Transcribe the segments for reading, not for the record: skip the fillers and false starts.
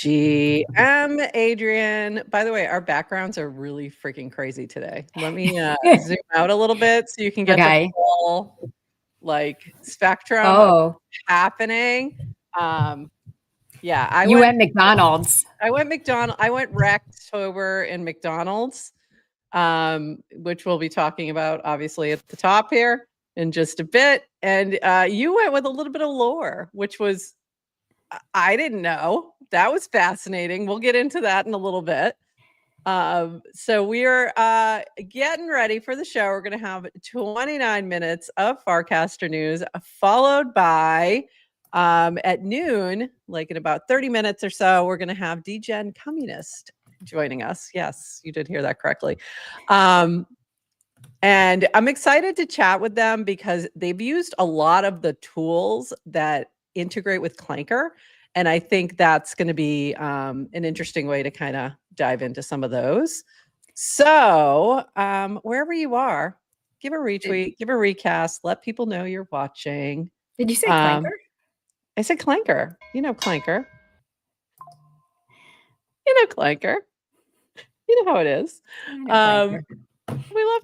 Adrienne. By the way, our backgrounds are really freaking crazy today. Let me zoom out a little bit so you can get the full spectrum of happening. You went McDonald's. I went Rectober in McDonald's, which we'll be talking about obviously at the top here in just a bit. And you went with a little bit of lore, which was I didn't know. That was fascinating. We'll get into that in a little bit. So we're getting ready for the show. We're going to have 29 minutes of Farcaster news, followed by at noon, like in about 30 minutes or so, we're going to have Degen Communist joining us. Yes, you did hear that correctly. And I'm excited to chat with them because they've used a lot of the tools that integrate with Clanker. And I think that's going to be an interesting way to kind of dive into some of those. So wherever you are, give a retweet, give a recast, let people know you're watching. Did you say Clanker? I said Clanker. You know Clanker. You know Clanker. You know how it is. We love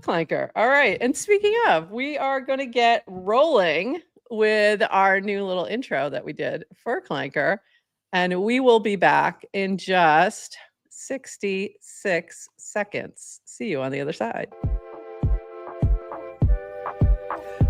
Clanker. All right. And speaking of, we are going to get rolling with our new little intro that we did for Clanker. And we will be back in just 66 seconds. See you on the other side.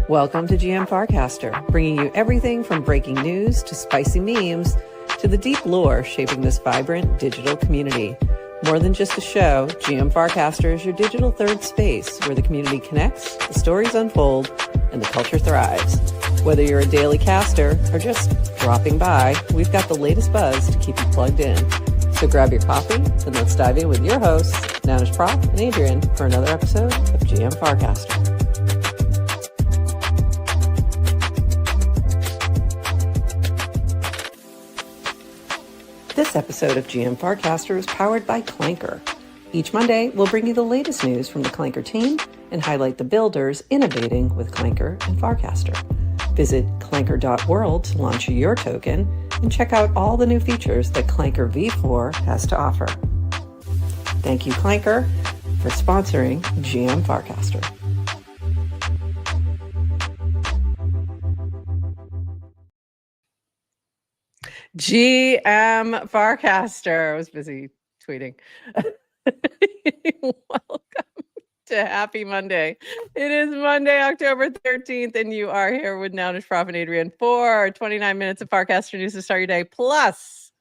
Welcome to GM Farcaster, bringing you everything from breaking news to spicy memes to the deep lore shaping this vibrant digital community. More than just a show, GM Farcaster is your digital third space where the community connects, the stories unfold, and the culture thrives. Whether you're a daily caster or just dropping by, we've got the latest buzz to keep you plugged in. So grab your coffee and let's dive in with your hosts, NounishProf and Adrienne, for another episode of GM Farcaster. This episode of GM Farcaster is powered by Clanker. Each Monday, we'll bring you the latest news from the Clanker team and highlight the builders innovating with Clanker and Farcaster. Visit clanker.world to launch your token and check out all the new features that Clanker V4 has to offer. Thank you, Clanker, for sponsoring GM Farcaster. GM Farcaster. I was busy tweeting. Welcome to Happy Monday. It is Monday, October 13th, and you are here with NounishProf and Adrienne for 29 minutes of Farcaster news to start your day. Plus,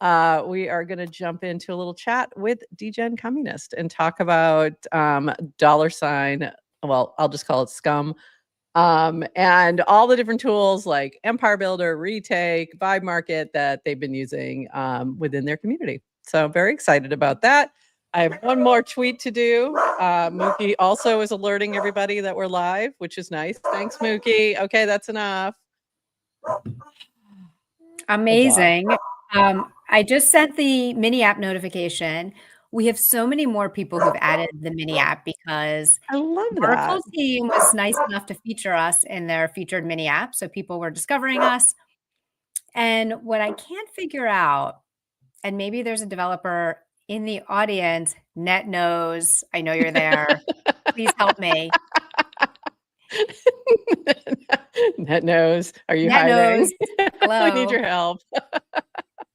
we are going to jump into a little chat with Degen Communist and talk about $, well, I'll just call it scum, and all the different tools like Empire Builder, ReTake, Vibe Market that they've been using within their community. So very excited about that. I have one more tweet to do. Mookie also is alerting everybody that we're live, which is nice. Thanks, Mookie. Okay, that's enough. Amazing. I just sent the mini app notification. We have so many more people who've added the mini app because I love that. Oracle team was nice enough to feature us in their featured mini app. So people were discovering us. And what I can't figure out, and maybe there's a developer in the audience, Net knows, I know you're there. Please help me. Net knows. Are you Net hiding? knows. Hello. We need your help.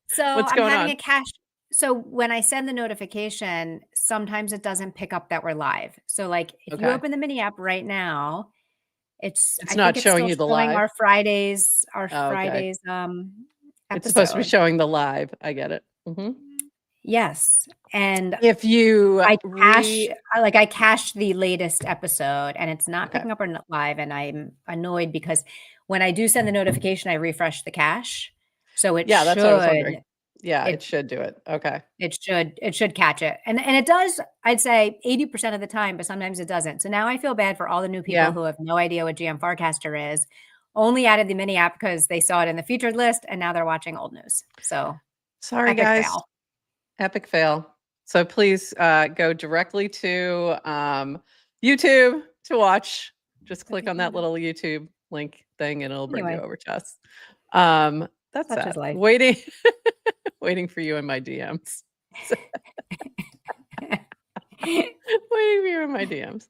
So what's I'm going having on? a cache. So when I send the notification, sometimes it doesn't pick up that we're live. So like if you open the mini app right now, it's not showing you the live. Our Fridays episode. It's supposed to be showing the live. I get it. Mm-hmm. Yes. And if you I cached the latest episode and it's not picking up our live, and I'm annoyed because when I do send the notification, I refresh the cache. So it that's what I was wondering. Yeah, it should do it. Okay. It should catch it. And it does, I'd say 80% of the time, but sometimes it doesn't. So now I feel bad for all the new people who have no idea what GM Farcaster is, only added the mini app because they saw it in the featured list and now they're watching old news. So sorry, guys. Fail. Epic fail. So please go directly to YouTube to watch. Just click on that little YouTube link thing and it'll bring you over to us. That's sad. Waiting Waiting for you in my DMs. Waiting for you in my DMs.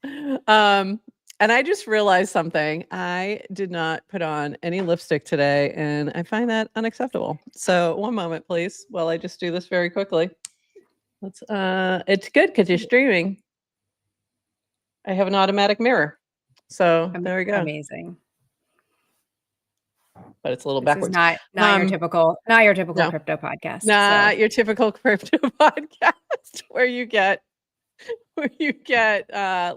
And I just realized something. I did not put on any lipstick today, and I find that unacceptable. So one moment, please, while I just do this very quickly. Let's it's good because you're streaming. I have an automatic mirror. So there we go. Amazing. But it's a little This backwards. is not your typical no. crypto podcast. Not your typical crypto podcast where you get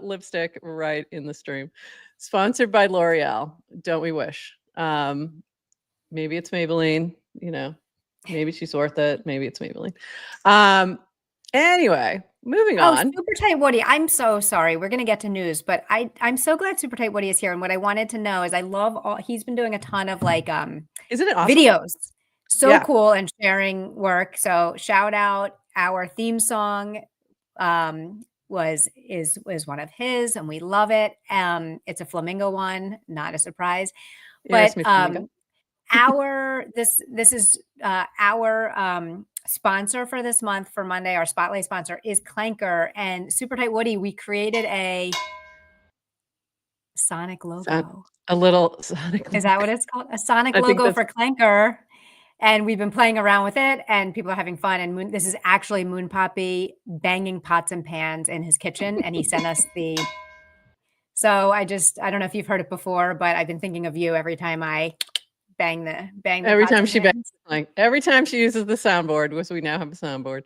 lipstick right in the stream. Sponsored by L'Oreal. Don't we wish? Maybe it's Maybelline, you know, maybe she's worth it. Maybe it's Maybelline. Anyway, moving on. Super Tight Woody. I'm so sorry. We're going to get to news, but I'm so glad Super Tight Woody is here. And what I wanted to know is I love he's been doing a ton of like, isn't it awesome? Videos. So cool and sharing work. So shout out, our theme song is one of his, and we love it. It's a flamingo one, not a surprise. But this is our sponsor for this month for Monday. Our spotlight sponsor is Clanker, and Super Tight Woody. We created a Sonic logo. A little Sonic. Is that what it's called? A Sonic logo for Clanker. And we've been playing around with it, and people are having fun. And this is actually Moon Poppy banging pots and pans in his kitchen, and he sent us the. So I don't know if you've heard it before, but I've been thinking of you every time I bang the. Every time she bangs, like every time she uses the soundboard, because we now have a soundboard.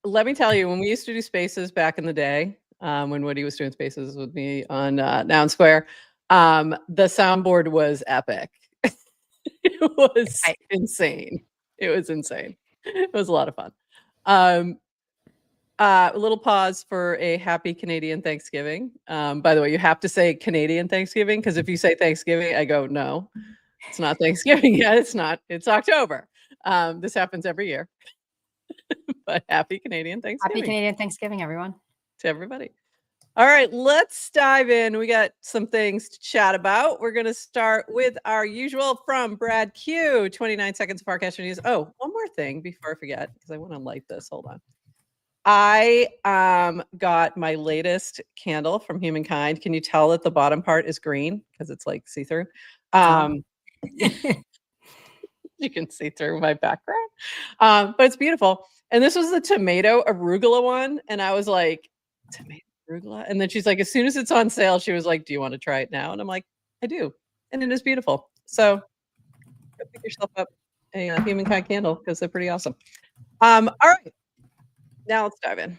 Let me tell you, when we used to do spaces back in the day, when Woody was doing spaces with me on Noun Square, the soundboard was epic. It was insane. It was insane. It was a lot of fun. A little pause for a happy Canadian Thanksgiving. By the way, you have to say Canadian Thanksgiving, because if you say Thanksgiving, I go, no, it's not Thanksgiving yet. It's not. It's October. This happens every year. But happy Canadian Thanksgiving. Happy Canadian Thanksgiving, everyone. To everybody. All right, let's dive in. We got some things to chat about. We're going to start with our usual from Brad Q, 29 seconds of Farcaster news. Oh, one more thing before I forget, because I want to light this. Hold on. I got my latest candle from Humankind. Can you tell that the bottom part is green because it's like see-through? You can see through my background, but it's beautiful. And this was the tomato arugula one, and I was like, tomato arugula? And then she's like, as soon as it's on sale, she was like, do you want to try it now? And I'm like, I do. And it is beautiful. So go pick yourself up a Humankind candle because they're pretty awesome. All right. Now let's dive in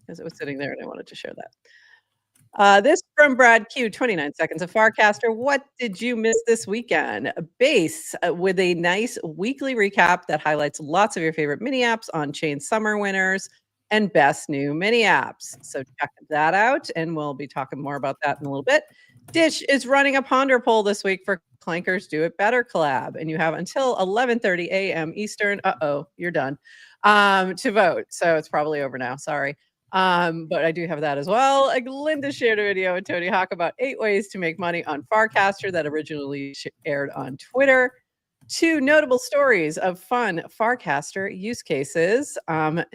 because it was sitting there and I wanted to share that. This from Brad Q, 29 seconds of Farcaster. What did you miss this weekend? A base with a nice weekly recap that highlights lots of your favorite mini apps, on-chain summer winners, and best new mini apps. So check that out, and we'll be talking more about that in a little bit. Dish is running a Ponder poll this week for Clanker's Do It Better collab, and you have until 11:30 a.m. Eastern. You're done to vote. So it's probably over now. Sorry. But I do have that as well. Linda shared a video with Tony Hawk about 8 ways to make money on Farcaster that originally aired on Twitter. 2 notable stories of fun Farcaster use cases.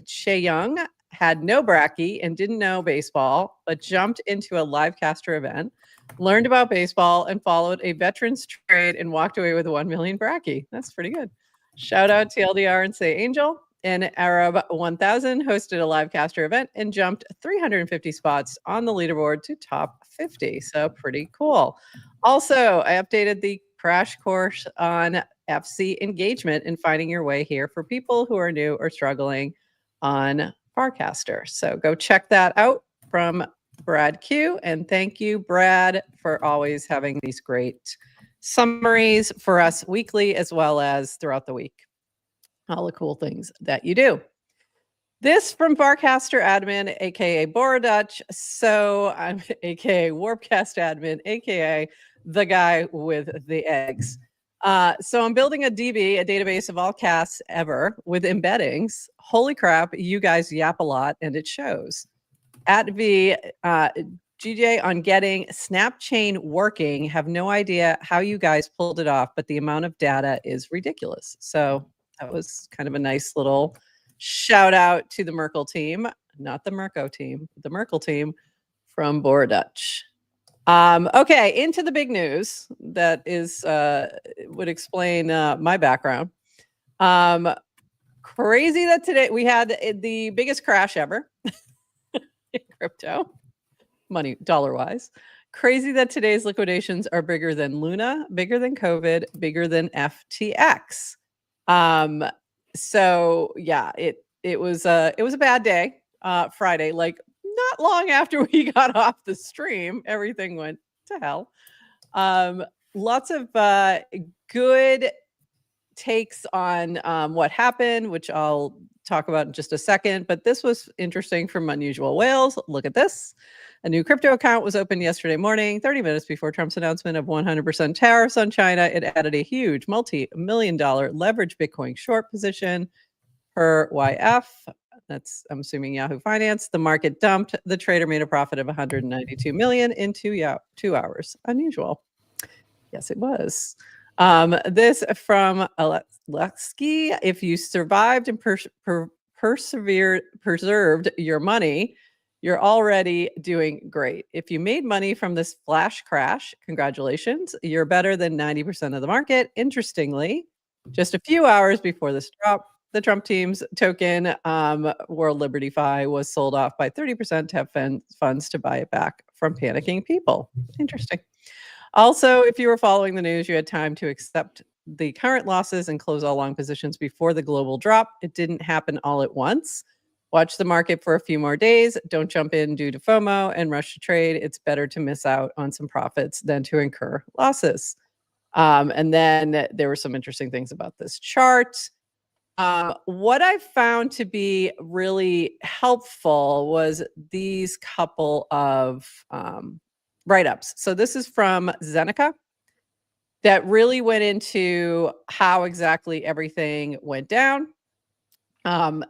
Che Young had no bracky and didn't know baseball, but jumped into a livecaster event, learned about baseball, and followed a veterans trade and walked away with 1 million bracky. That's pretty good. Shout out to LDR and Say Angel. And Arab 1000 hosted a livecaster event and jumped 350 spots on the leaderboard to top 50. So pretty cool. Also, I updated the crash course on FC engagement and finding your way here for people who are new or struggling on Farcaster. So go check that out from Brad Q. And thank you, Brad, for always having these great summaries for us weekly as well as throughout the week. All the cool things that you do. This from Farcaster admin, aka Borodutch. So I'm aka Warpcast admin, aka the guy with the eggs. So I'm building a DB, a database of all casts ever with embeddings. Holy crap, you guys yap a lot and it shows. At V, GJ on getting SnapChain working. Have no idea how you guys pulled it off, but the amount of data is ridiculous. So That was kind of a nice little shout out to the Merkle team, not the Merco team, the Merkle team from Dutch. Okay, into the big news that is would explain my background. Crazy that today we had the biggest crash ever in crypto, money dollar wise. Crazy that today's liquidations are bigger than Luna, bigger than COVID, bigger than FTX. So yeah, it was a bad day. Friday, like not long after we got off the stream, everything went to hell. Lots of good takes on what happened, which I'll talk about in just a second. But this was interesting from Unusual Whales. Look at this. A new crypto account was opened yesterday morning, 30 minutes before Trump's announcement of 100% tariffs on China. It added a huge multi-million-dollar leveraged Bitcoin short position per YF. That's, I'm assuming, Yahoo Finance. The market dumped. The trader made a profit of 192 million in 2 hours. Unusual. Yes, it was. This from Alexi. If you survived and preserved your money, you're already doing great. If you made money from this flash crash, congratulations. You're better than 90% of the market. Interestingly, just a few hours before this drop, the Trump team's token, World Liberty Fi, was sold off by 30% to have funds to buy it back from panicking people. Interesting. Also, if you were following the news, you had time to accept the current losses and close all long positions before the global drop. It didn't happen all at once. Watch the market for a few more days. Don't jump in due to FOMO and rush to trade. It's better to miss out on some profits than to incur losses. And then there were some interesting things about this chart. What I found to be really helpful was these couple of write-ups. So this is from Zeneca that really went into how exactly everything went down. And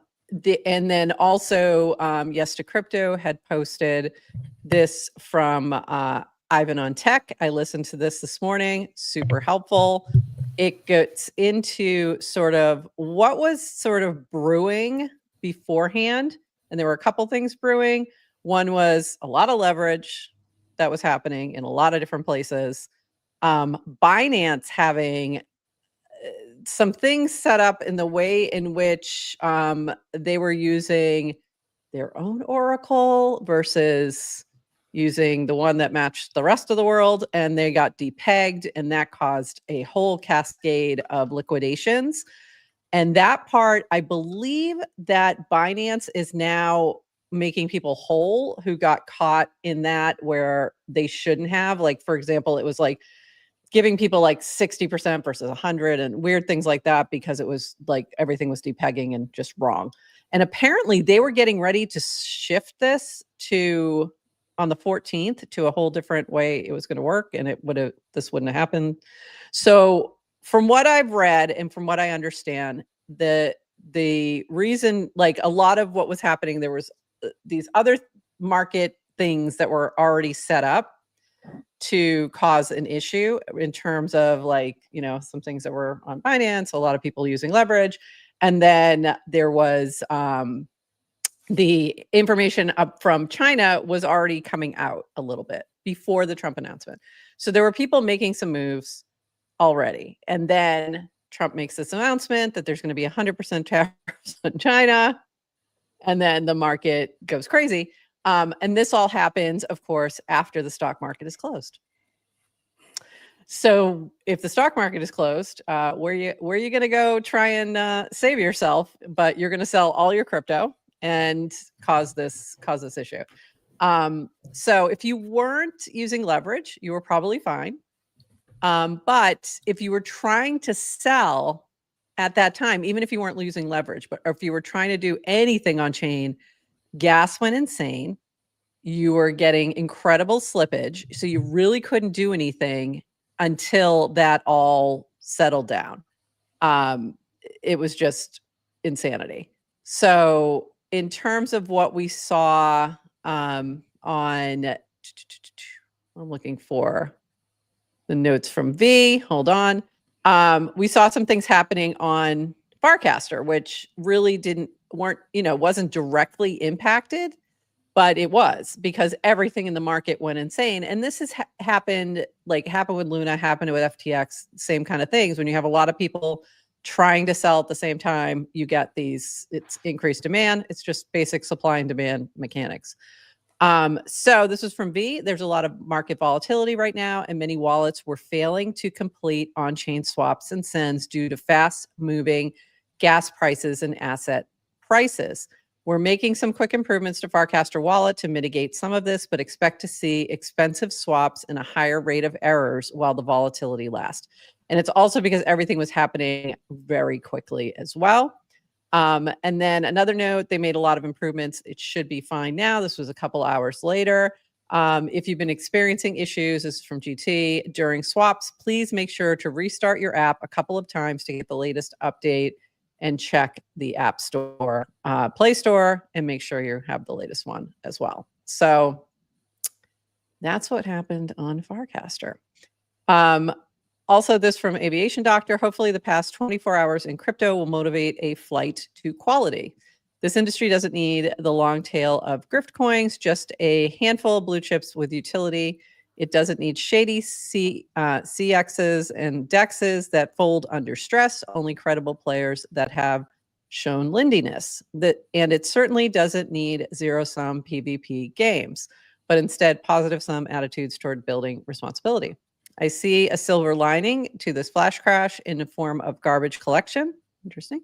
then also Yes to Crypto had posted this from Ivan on Tech. I listened to this morning, super helpful. It gets into sort of what was sort of brewing beforehand. And there were a couple things brewing. One was a lot of leverage that was happening in a lot of different places. Binance having some things set up in the way in which they were using their own oracle versus using the one that matched the rest of the world, and they got depegged, and that caused a whole cascade of liquidations. And that part, I believe that Binance is now making people whole who got caught in that where they shouldn't have. Like, for example, it was like giving people like 60% versus 100 and weird things like that because it was like everything was depegging and just wrong. And apparently they were getting ready to shift this to on the 14th to a whole different way it was going to work, and this wouldn't have happened. So from what I've read and from what I understand, the reason, like a lot of what was happening, there was these other market things that were already set up to cause an issue in terms of, like, you know, some things that were on Binance, a lot of people using leverage. And then there was the information up from China was already coming out a little bit before the Trump announcement. So there were people making some moves already. And then Trump makes this announcement that there's going to be 100% tariffs on China. And then the market goes crazy. And this all happens, of course, after the stock market is closed. So if the stock market is closed, where are you going to go try and save yourself? But you're going to sell all your crypto and cause this issue. So if you weren't using leverage, you were probably fine. But if you were trying to sell at that time, even if you weren't using leverage, but if you were trying to do anything on chain, gas went insane. You were getting incredible slippage. So you really couldn't do anything until that all settled down. It was just insanity. So in terms of what we saw on, I'm looking for the notes from V. Hold on. We saw some things happening on Farcaster, which really wasn't directly impacted, but it was, because everything in the market went insane. And this has happened with Luna, happened with FTX, same kind of things. When you have a lot of people trying to sell at the same time, you get it's increased demand. It's just basic supply and demand mechanics. So this was from V. There's a lot of market volatility right now, and many wallets were failing to complete on-chain swaps and sends due to fast-moving gas prices and asset prices. We're making some quick improvements to Farcaster Wallet to mitigate some of this, but expect to see expensive swaps and a higher rate of errors while the volatility lasts. And it's also because everything was happening very quickly as well. And then another note, they made a lot of improvements. It should be fine now. This was a couple hours later. If you've been experiencing issues, this is from GT, during swaps, please make sure to restart your app a couple of times to get the latest update, and check the App Store, Play Store, and make sure you have the latest one as well. So that's what happened on Farcaster. Also, this from Aviation Doctor, hopefully the past 24 hours in crypto will motivate a flight to quality. This industry doesn't need the long tail of grift coins, just a handful of blue chips with utility. It doesn't need shady CXs and DEXs that fold under stress, only credible players that have shown lindiness. And it certainly doesn't need zero-sum PvP games, but instead positive-sum attitudes toward building responsibility. I see a silver lining to this flash crash in the form of garbage collection. Interesting.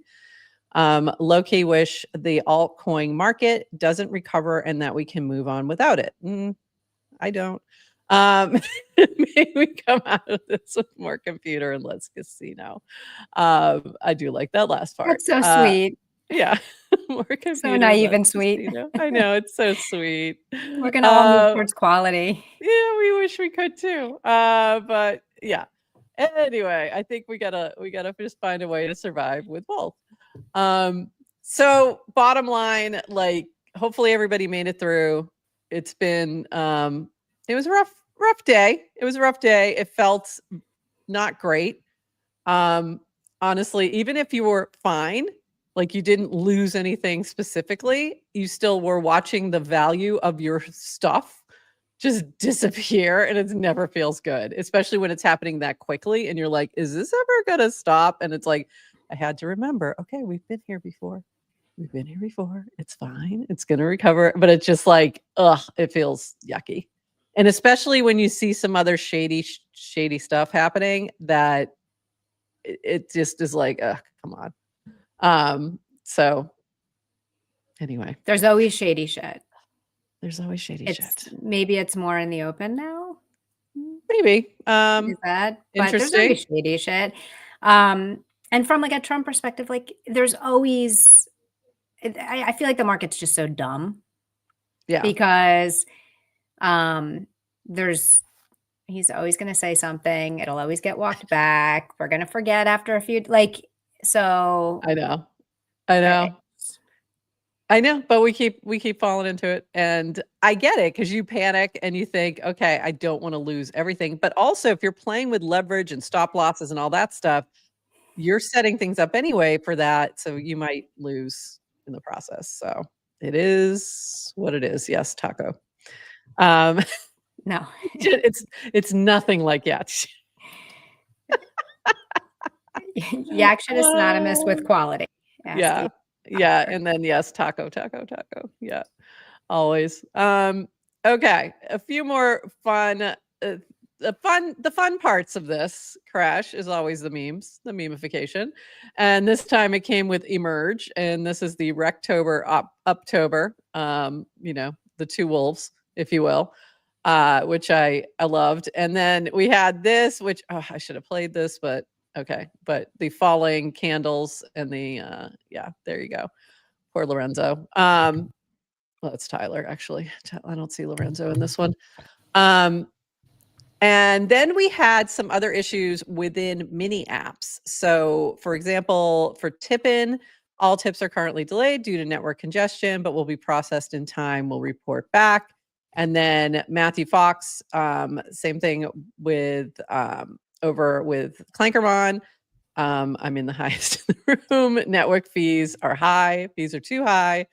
Low-key wish the altcoin market doesn't recover and that we can move on without it. I don't. Maybe we come out of this with more computer and less casino. I do like that last part. That's so sweet. Yeah. More computer. So naive and sweet. Casino. I know, it's so sweet. We're gonna all move towards quality. Yeah, we wish we could too. But yeah. Anyway, I think we gotta just find a way to survive with both. So bottom line, hopefully everybody made it through. It's been it was a rough day. It was a rough day. It felt not great. Honestly, even if you were fine, you didn't lose anything specifically, you still were watching the value of your stuff just disappear, and it never feels good, especially when it's happening that quickly and you're like, is this ever gonna stop? And it's like, I had to remember, okay, we've been here before. We've been here before. It's fine. It's gonna recover. But it's just it feels yucky. And especially when you see some other shady stuff happening, that it just is come on. So anyway. There's always shady shit. There's always shady shit. Maybe it's more in the open now. Maybe. Is that? But there's always shady shit. And from a Trump perspective, there's always, I feel like the market's just so dumb. Yeah. Because he's always going to say something. It'll always get walked back. We're going to forget after a few, so. I know, but we keep falling into it, and I get it, because you panic and you think, okay, I don't want to lose everything. But also, if you're playing with leverage and stop losses and all that stuff, you're setting things up anyway for that, so you might lose in the process. So it is what it is. Yes, Taco. No, it's nothing like Yak. Yak shit is synonymous with quality. Yeah. Yeah. And then yes, taco. Yeah. Always. Okay. A few more fun. The fun parts of this crash is always the memes, the memification. And this time it came with Emerge. And this is the Rectober Uptober, the two wolves, if you will, which I loved. And then we had this, which I should have played this, but okay. But the falling candles and the, there you go. Poor Lorenzo. Well, it's Tyler, actually. I don't see Lorenzo in this one. And then we had some other issues within mini apps. So for example, for Tippin, all tips are currently delayed due to network congestion, but will be processed in time. We'll report back. And then Matthew Fox, same thing with over with Clankermon. I'm in the highest in the room. Network fees are high. Fees are too high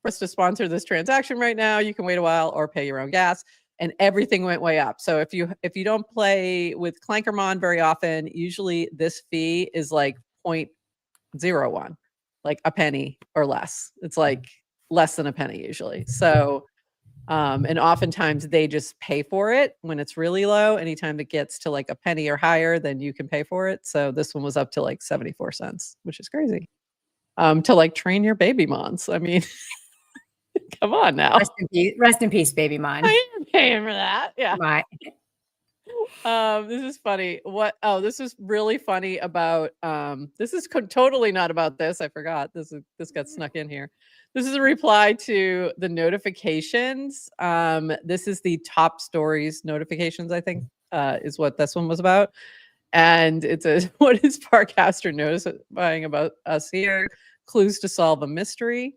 for us to sponsor this transaction right now. You can wait a while or pay your own gas. And everything went way up. So if you don't play with Clankermon very often, usually this fee is like 0.01, like a penny or less. It's like less than a penny usually. So and oftentimes they just pay for it when it's really low. Anytime it gets to like a penny or higher, then you can pay for it. So this one was up to like 74 cents, which is crazy. To like train your baby mons. I mean, come on now. Rest in peace, baby mine. I am paying for that. Yeah. My. This is funny. This is really funny about this is totally not about this. I forgot. This got snuck in here. This is a reply to the notifications. This is the top stories notifications, I think, is what this one was about. And it says, what is Farcaster notifying about us here? Clues to solve a mystery.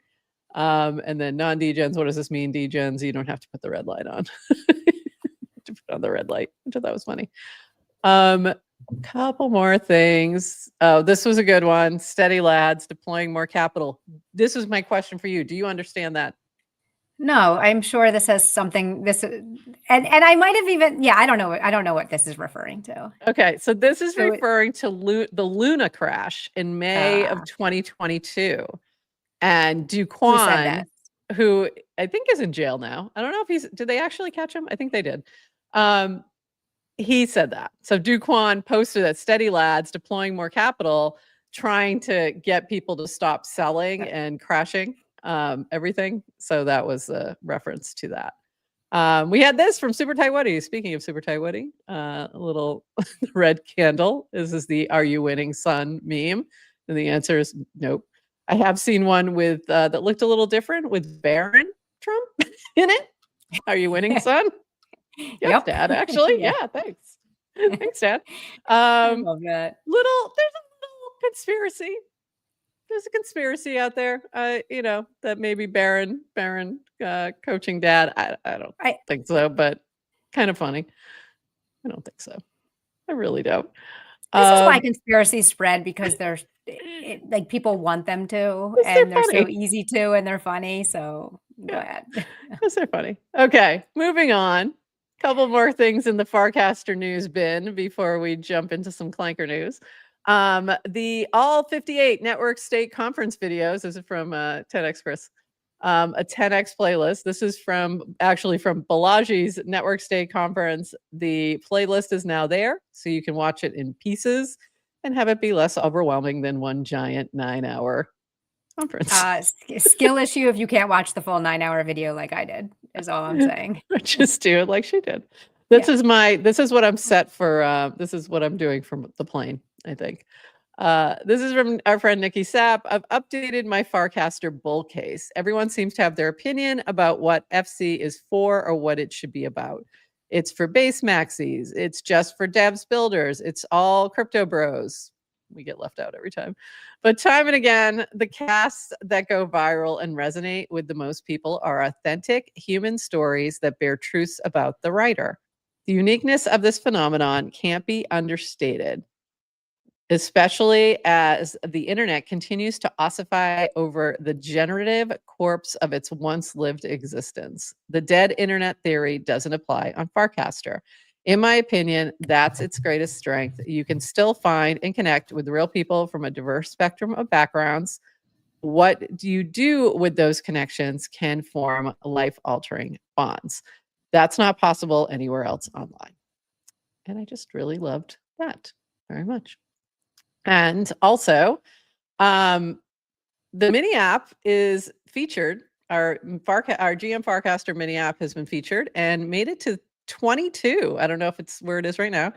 And then non-degens, what does this mean? Degens, you don't have to put the red light on. To put on the red light, which I thought was funny. Couple more things. Oh, this was a good one. Steady lads, deploying more capital. This is my question for you. Do you understand that? No, I'm sure this has something. And I might have even. Yeah, I don't know. I don't know what this is referring to. Okay, so this is referring to the Luna crash in May of 2022, and Duquan, who I think is in jail now. I don't know if did they actually catch him? I think they did. He said that. So Duquan posted that steady lads deploying more capital, trying to get people to stop selling and crashing everything. So that was a reference to that. We had this from Super Tight Woody. Speaking of Super Tight Woody, a little red candle. This is the "Are you winning, son?" meme. And the answer is nope. I have seen one with that looked a little different with Barron Trump in it. Are you winning, son? Yes, yep. Dad, actually. Yeah, thanks. Thanks, Dad. I love that. There's a little conspiracy. There's a conspiracy out there, that maybe Barron coaching Dad. I don't think so, but kind of funny. I don't think so. I really don't. This is why conspiracies spread, because they're like people want them to, and they're so easy to, and they're funny. So go ahead. Because they're funny. Okay, moving on. Couple more things in the Farcaster news bin before we jump into some Clanker news. The all 58 network state conference videos. This is from 10x Chris. A 10x playlist. This is actually from Balaji's network state conference. The playlist is now there, so you can watch it in pieces and have it be less overwhelming than one giant 9-hour conference. Skill issue if you can't watch the full 9-hour video like I did, is all I'm saying. Just do it like she did. This is what I'm set for. This is what I'm doing from the plane, I think. This is from our friend Nikki Sapp. I've updated my Farcaster bull case. Everyone seems to have their opinion about what FC is for or what it should be about. It's for base maxis. It's just for devs builders. It's all crypto bros. We get left out every time. But time and again, the casts that go viral and resonate with the most people are authentic human stories that bear truths about the writer. The uniqueness of this phenomenon can't be understated, especially as the internet continues to ossify over the generative corpse of its once lived existence. The dead internet theory doesn't apply on Farcaster. In my opinion, that's its greatest strength. You can still find and connect with real people from a diverse spectrum of backgrounds. What do you do with those connections can form life-altering bonds. That's not possible anywhere else online. And I just really loved that very much. And also, the mini app is featured. Our GM Farcaster mini app has been featured and made it to 22. I don't know if it's where it is right now,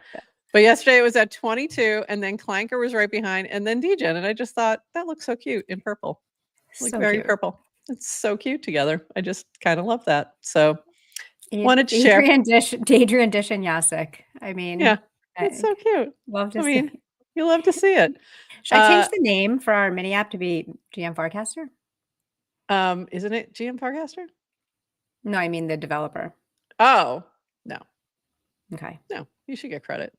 but yesterday it was at 22, and then Clanker was right behind, and then Degen. And I just thought that looks so cute in purple, like so very cute. Purple. It's so cute together. I just kind of love that. So wanted to share. Adrienne Dish and Yasik. I mean, yeah, it's so cute. Love to see. You love to see it. Should I change the name for our mini app to be GM Farcaster? Isn't it GM Farcaster? No, I mean the developer. Oh, no. Okay. No, you should get credit.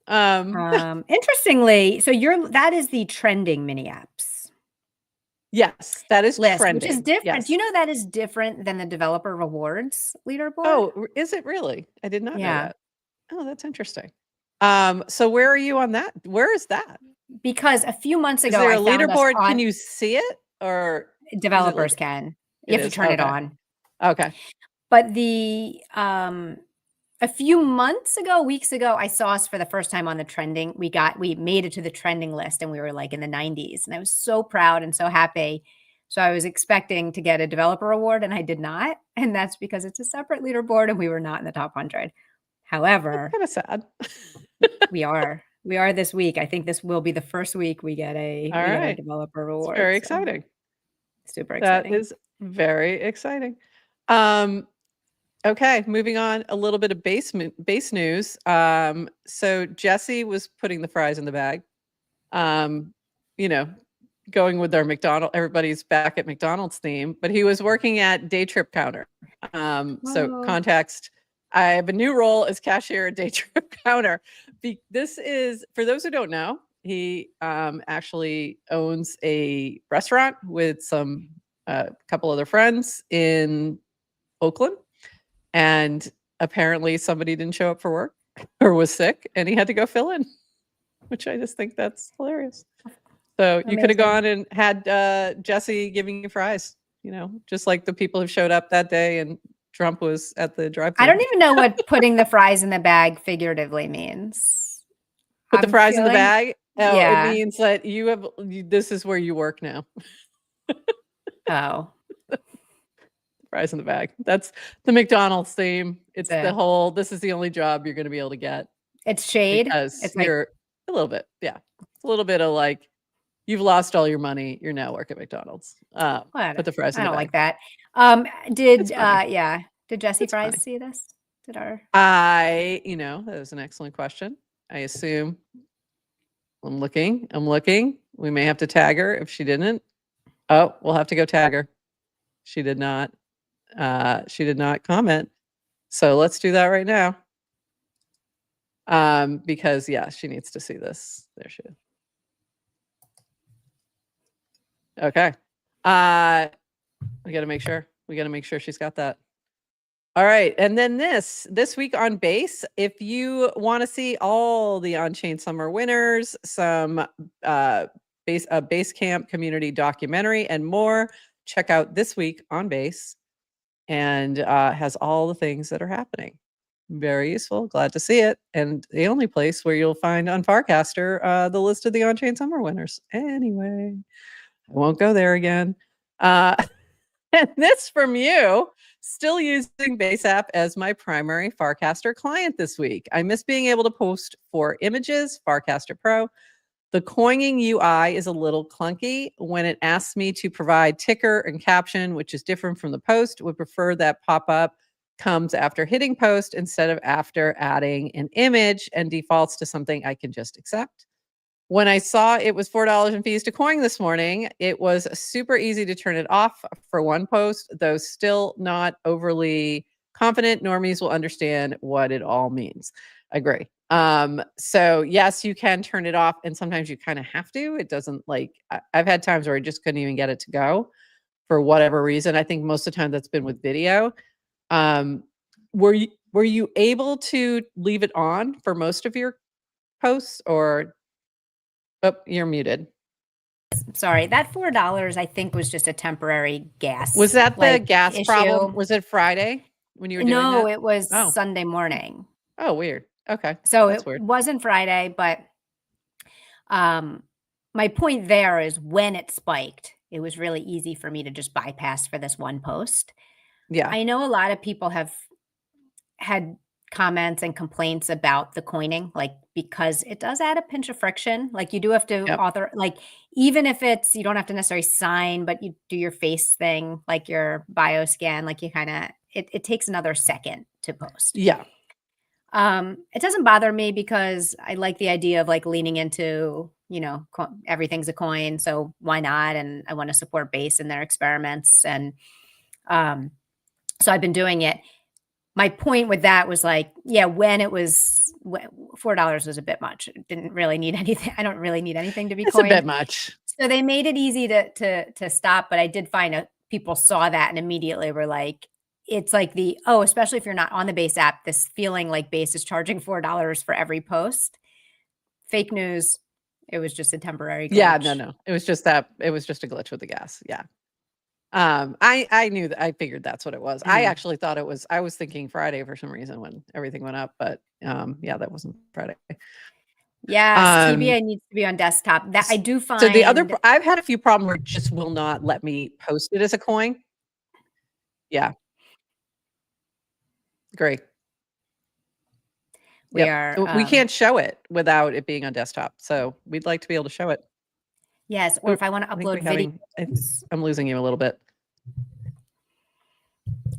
Interestingly, so that is the trending mini apps Yes, that is list, trending. which is different. Yes. Do you know that is different than the developer rewards leaderboard? Oh, is it really? I did not know Yeah. that. Oh, that's interesting. So where are you on that? Where is that? Because a few months Is ago, there I a found us leaderboard? Can on you see it, or is it developers like can. it You have to is? turn it Okay. on. Okay. But a few months ago, weeks ago, I saw us for the first time on the trending. We made it to the trending list, and we were like in the 90s. And I was so proud and so happy. So I was expecting to get a developer award, and I did not. And that's because it's a separate leaderboard, and we were not in the top 100. However, Kind of sad. we are this week. I think this will be the first week we get a developer It's award. very So exciting. super exciting. That is very exciting. Okay, moving on, a little bit of base news. So Jesse was putting the fries in the bag. You know, going with our everybody's back at McDonald's theme, but he was working at Day Trip Counter. So context, I have a new role as cashier at Day Trip Counter. This is, for those who don't know, he actually owns a restaurant with some couple other friends in Oakland. And apparently somebody didn't show up for work or was sick, and he had to go fill in, which I just think that's hilarious. So you could have gone and had Jesse giving you fries, just like the people who showed up that day and Trump was at the drive-thru. I don't even know what putting the fries in the bag figuratively means. Put the fries in the bag? Oh, yeah. It means that this is where you work now. Oh. Fries in the bag. That's the McDonald's theme. It's this is the only job you're going to be able to get. It's shade. Because you're a little bit, yeah. It's a little bit of like, you've lost all your money. You're now working at McDonald's. Put the fries in the bag. I don't like that. Did Jesse Fries see this? That was an excellent question. I assume. I'm looking. We may have to tag her if she didn't. Oh, we'll have to go tag her. She did not. She did not comment. So let's do that right now. Because she needs to see this. There she is. Okay. We got to make sure she's got that. All right. And then this week on base, if you want to see all the on-chain summer winners, some base camp community documentary and more, check out This Week on Base, and has all the things that are happening. Very useful. Glad to see it. And the only place where you'll find on Farcaster the list of the on-chain summer winners. Anyway, I won't go there again. And this from you, still using Base app as my primary Farcaster client this week. I miss being able to post 4 images, Farcaster Pro. The coining UI is a little clunky. When it asks me to provide ticker and caption, which is different from the post, would prefer that pop-up comes after hitting post instead of after adding an image, and defaults to something I can just accept. When I saw it was $4 in fees to coin this morning, it was super easy to turn it off for one post, though still not overly confident. Normies will understand what it all means. Agree. So yes, you can turn it off, and sometimes you kind of have to. It doesn't I've had times where I just couldn't even get it to go for whatever reason. I think most of the time that's been with video. Were you able to leave it on for most of your posts, or oh, you're muted. Sorry, that $4 I think was just a temporary gas. Was that the gas issue. problem? Was it Friday when you were doing that? No, it was Sunday morning. Oh, weird. Okay. So it wasn't Friday, but my point there is when it spiked, it was really easy for me to just bypass for this one post. Yeah. I know a lot of people have had comments and complaints about the coining, because it does add a pinch of friction. You do have to even if you don't have to necessarily sign, but you do your face thing, your bio scan, you kind of, it takes another second to post. Yeah. It doesn't bother me because I like the idea of leaning into, everything's a coin. So why not? And I want to support Base in their experiments. And so I've been doing it. my point with that was like, yeah, when it was $4 was a bit much. It didn't really need anything. I don't really need anything to be It's a bit coined. much. So they made it easy to stop, but I did find people saw that and immediately were like, it's like especially if you're not on the Base app, this feeling like Base is charging $4 for every post. Fake news. It was just a temporary glitch. Yeah, no. It was just a glitch with the gas. Yeah. I knew that. I figured that's what it was. I actually thought I was thinking Friday for some reason when everything went up, but yeah, that wasn't Friday. Yes, TBA needs to be on desktop. That I do find. So the other, I've had a few problems where it just will not let me post it as a coin. Yeah. Great. We are. We can't show it without it being on desktop. So we'd like to be able to show it. Yes, or if I want to upload video. I'm losing you a little bit.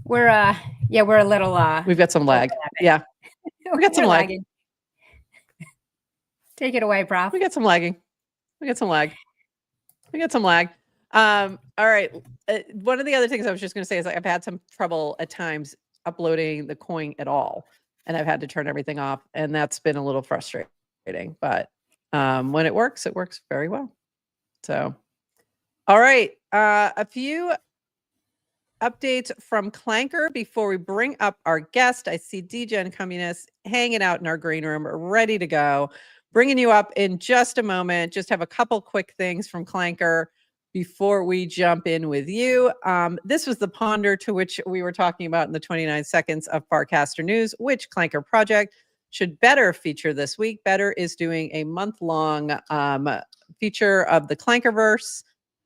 We're a little we've got some lag. Yeah. We got some lag. Lagging. Take it away, Prof. We got some lagging. We got some lag. All right. One of the other things I was just going to say is I've had some trouble at times uploading the coin at all, and I've had to turn everything off, and that's been a little frustrating. But when it works very well. So, all right. A few updates from Clanker before we bring up our guest. I see DGen Communist hanging out in our green room, ready to go. Bringing you up in just a moment. Just have a couple quick things from Clanker before we jump in with you. This was the ponder to which we were talking about in the 29 seconds of Farcaster News, which Clanker project should better feature this week. Better is doing a month-long feature of the Clankerverse.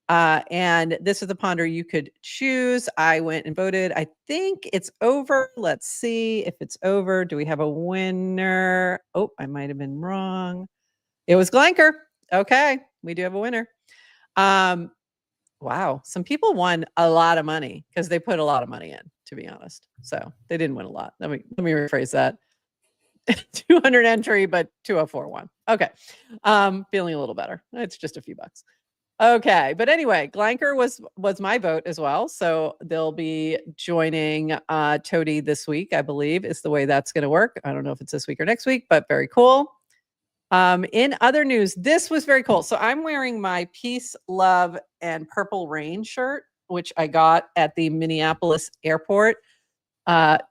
And this is the ponder you could choose. I went and voted. I think it's over. Let's see if it's over. Do we have a winner? Oh, I might have been wrong. It was Clanker. Okay, we do have a winner. Wow, some people won a lot of money because they put a lot of money in, to be honest. So they didn't win a lot. Let me rephrase that. 200 entry, but 204 won. Okay, feeling a little better. It's just a few bucks. Okay, but anyway, Clanker was my vote as well. So they'll be joining Toady this week, I believe, is the way that's going to work. I don't know if it's this week or next week, but very cool. In other news, this was very cool. So I'm wearing my Peace, Love, and Purple Rain shirt, which I got at the Minneapolis airport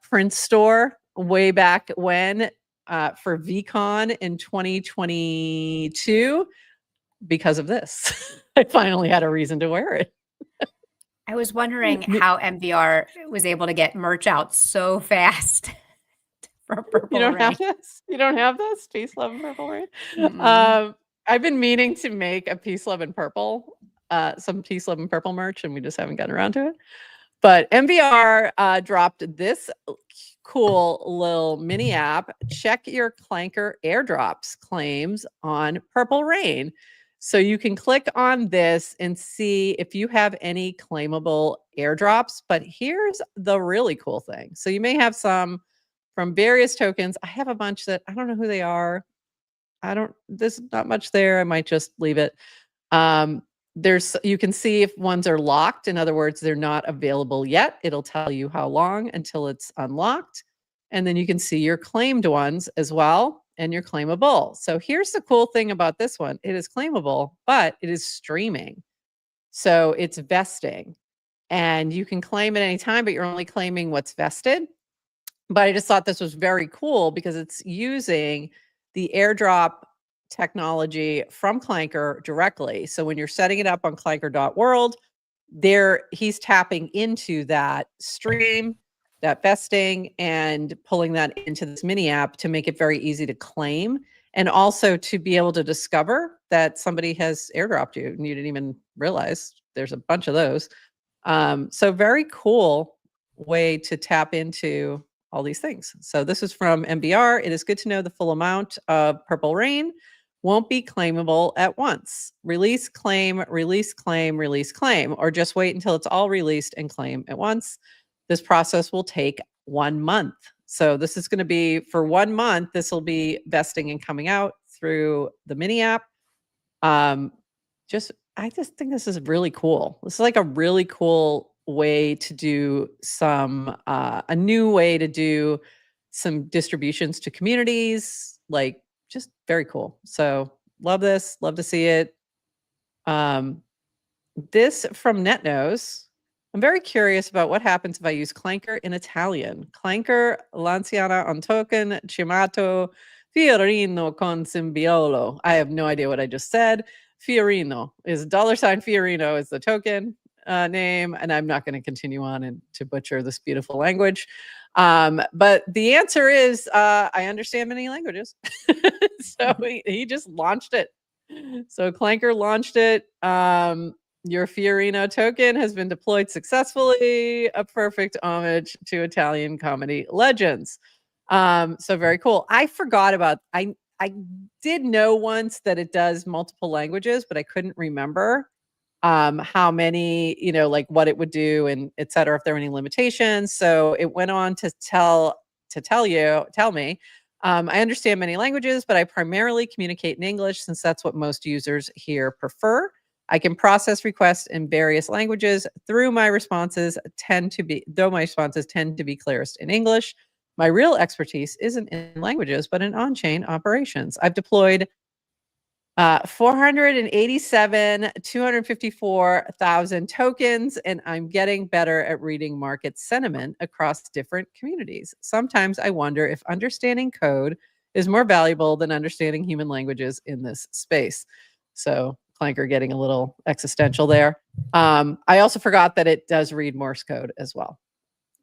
print store way back when for VCon in 2022. Because of this, I finally had a reason to wear it. I was wondering how MVR was able to get merch out so fast. For Purple You don't Rain. have this? You don't have this? Peace, Love, and Purple Rain? I've been meaning to make a Peace, Love, and Purple, some Peace, Love, and Purple merch, and we just haven't gotten around to it. But MVR dropped this cool little mini app. Check your Clanker airdrops claims on Purple Rain. So you can click on this and see if you have any claimable airdrops. But here's the really cool thing. So you may have some from various tokens. I have a bunch that I don't know who they are. There's not much there. I might just leave it. You can see if ones are locked. In other words, they're not available yet. It'll tell you how long until it's unlocked. And then you can see your claimed ones as well and your claimable. So here's the cool thing about this one. It is claimable, but it is streaming. So it's vesting. And you can claim at any time, but you're only claiming what's vested. But I just thought this was very cool because it's using the airdrop technology from Clanker directly. So when you're setting it up on clanker.world, he's tapping into that stream, that vesting, and pulling that into this mini app to make it very easy to claim, and also to be able to discover that somebody has airdropped you and you didn't even realize. There's a bunch of those. So very cool way to tap into all these things. So this is from MBR. It is good to know the full amount of Purple Rain won't be claimable at once. Release, claim, release, claim, release, claim, or just wait until it's all released and claim at once. This process will take 1 month. So this is going to be for 1 month. This will be vesting and coming out through the mini app. I just think this is really cool. This is like a really cool way to do some a new way to do some distributions to communities, like just very cool. So love this, love to see it. This from NetKnows. I'm very curious about what happens if I use Clanker in Italian. Clanker lanciana un token chiamato Fiorino con Simbiolo. I have no idea what I just said. Fiorino is $sign Fiorino is the token name, and I'm not going to continue on and to butcher this beautiful language. But the answer is I understand many languages. So he just launched it. So Clanker launched it. Your Fiorino token has been deployed successfully, a perfect homage to Italian comedy legends. So very cool. I forgot about, I did know once that it does multiple languages, but I couldn't remember how many, like what it would do and et cetera, if there were any limitations. So it went on to tell me, I understand many languages, but I primarily communicate in English since that's what most users here prefer. I can process requests in various languages though my responses tend to be clearest in English. My real expertise isn't in languages, but in on-chain operations. I've deployed 254,000 tokens, and I'm getting better at reading market sentiment across different communities. Sometimes I wonder if understanding code is more valuable than understanding human languages in this space. So Clanker getting a little existential there. I also forgot that it does read Morse code as well,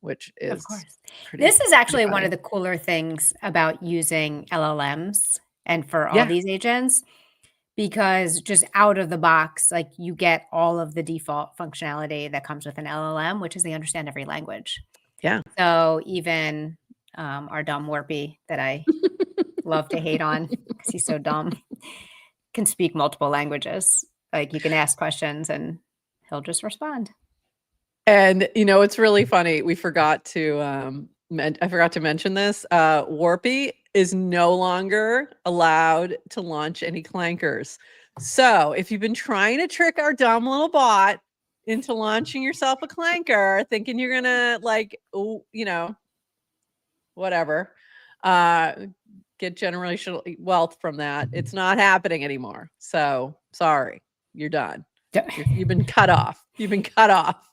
which is of course. This is actually one of the cooler things about using LLMs and for all these agents, because just out of the box, like you get all of the default functionality that comes with an LLM, which is they understand every language. Yeah. So even our dumb Warpy that I love to hate on because he's so dumb can speak multiple languages. Like you can ask questions and he'll just respond. And it's really funny. We forgot to I forgot to mention this. Warpy is no longer allowed to launch any clankers. So if you've been trying to trick our dumb little bot into launching yourself a clanker, thinking you're gonna whatever, get generational wealth from that, it's not happening anymore. So sorry, you're done. You've been cut off. You've been cut off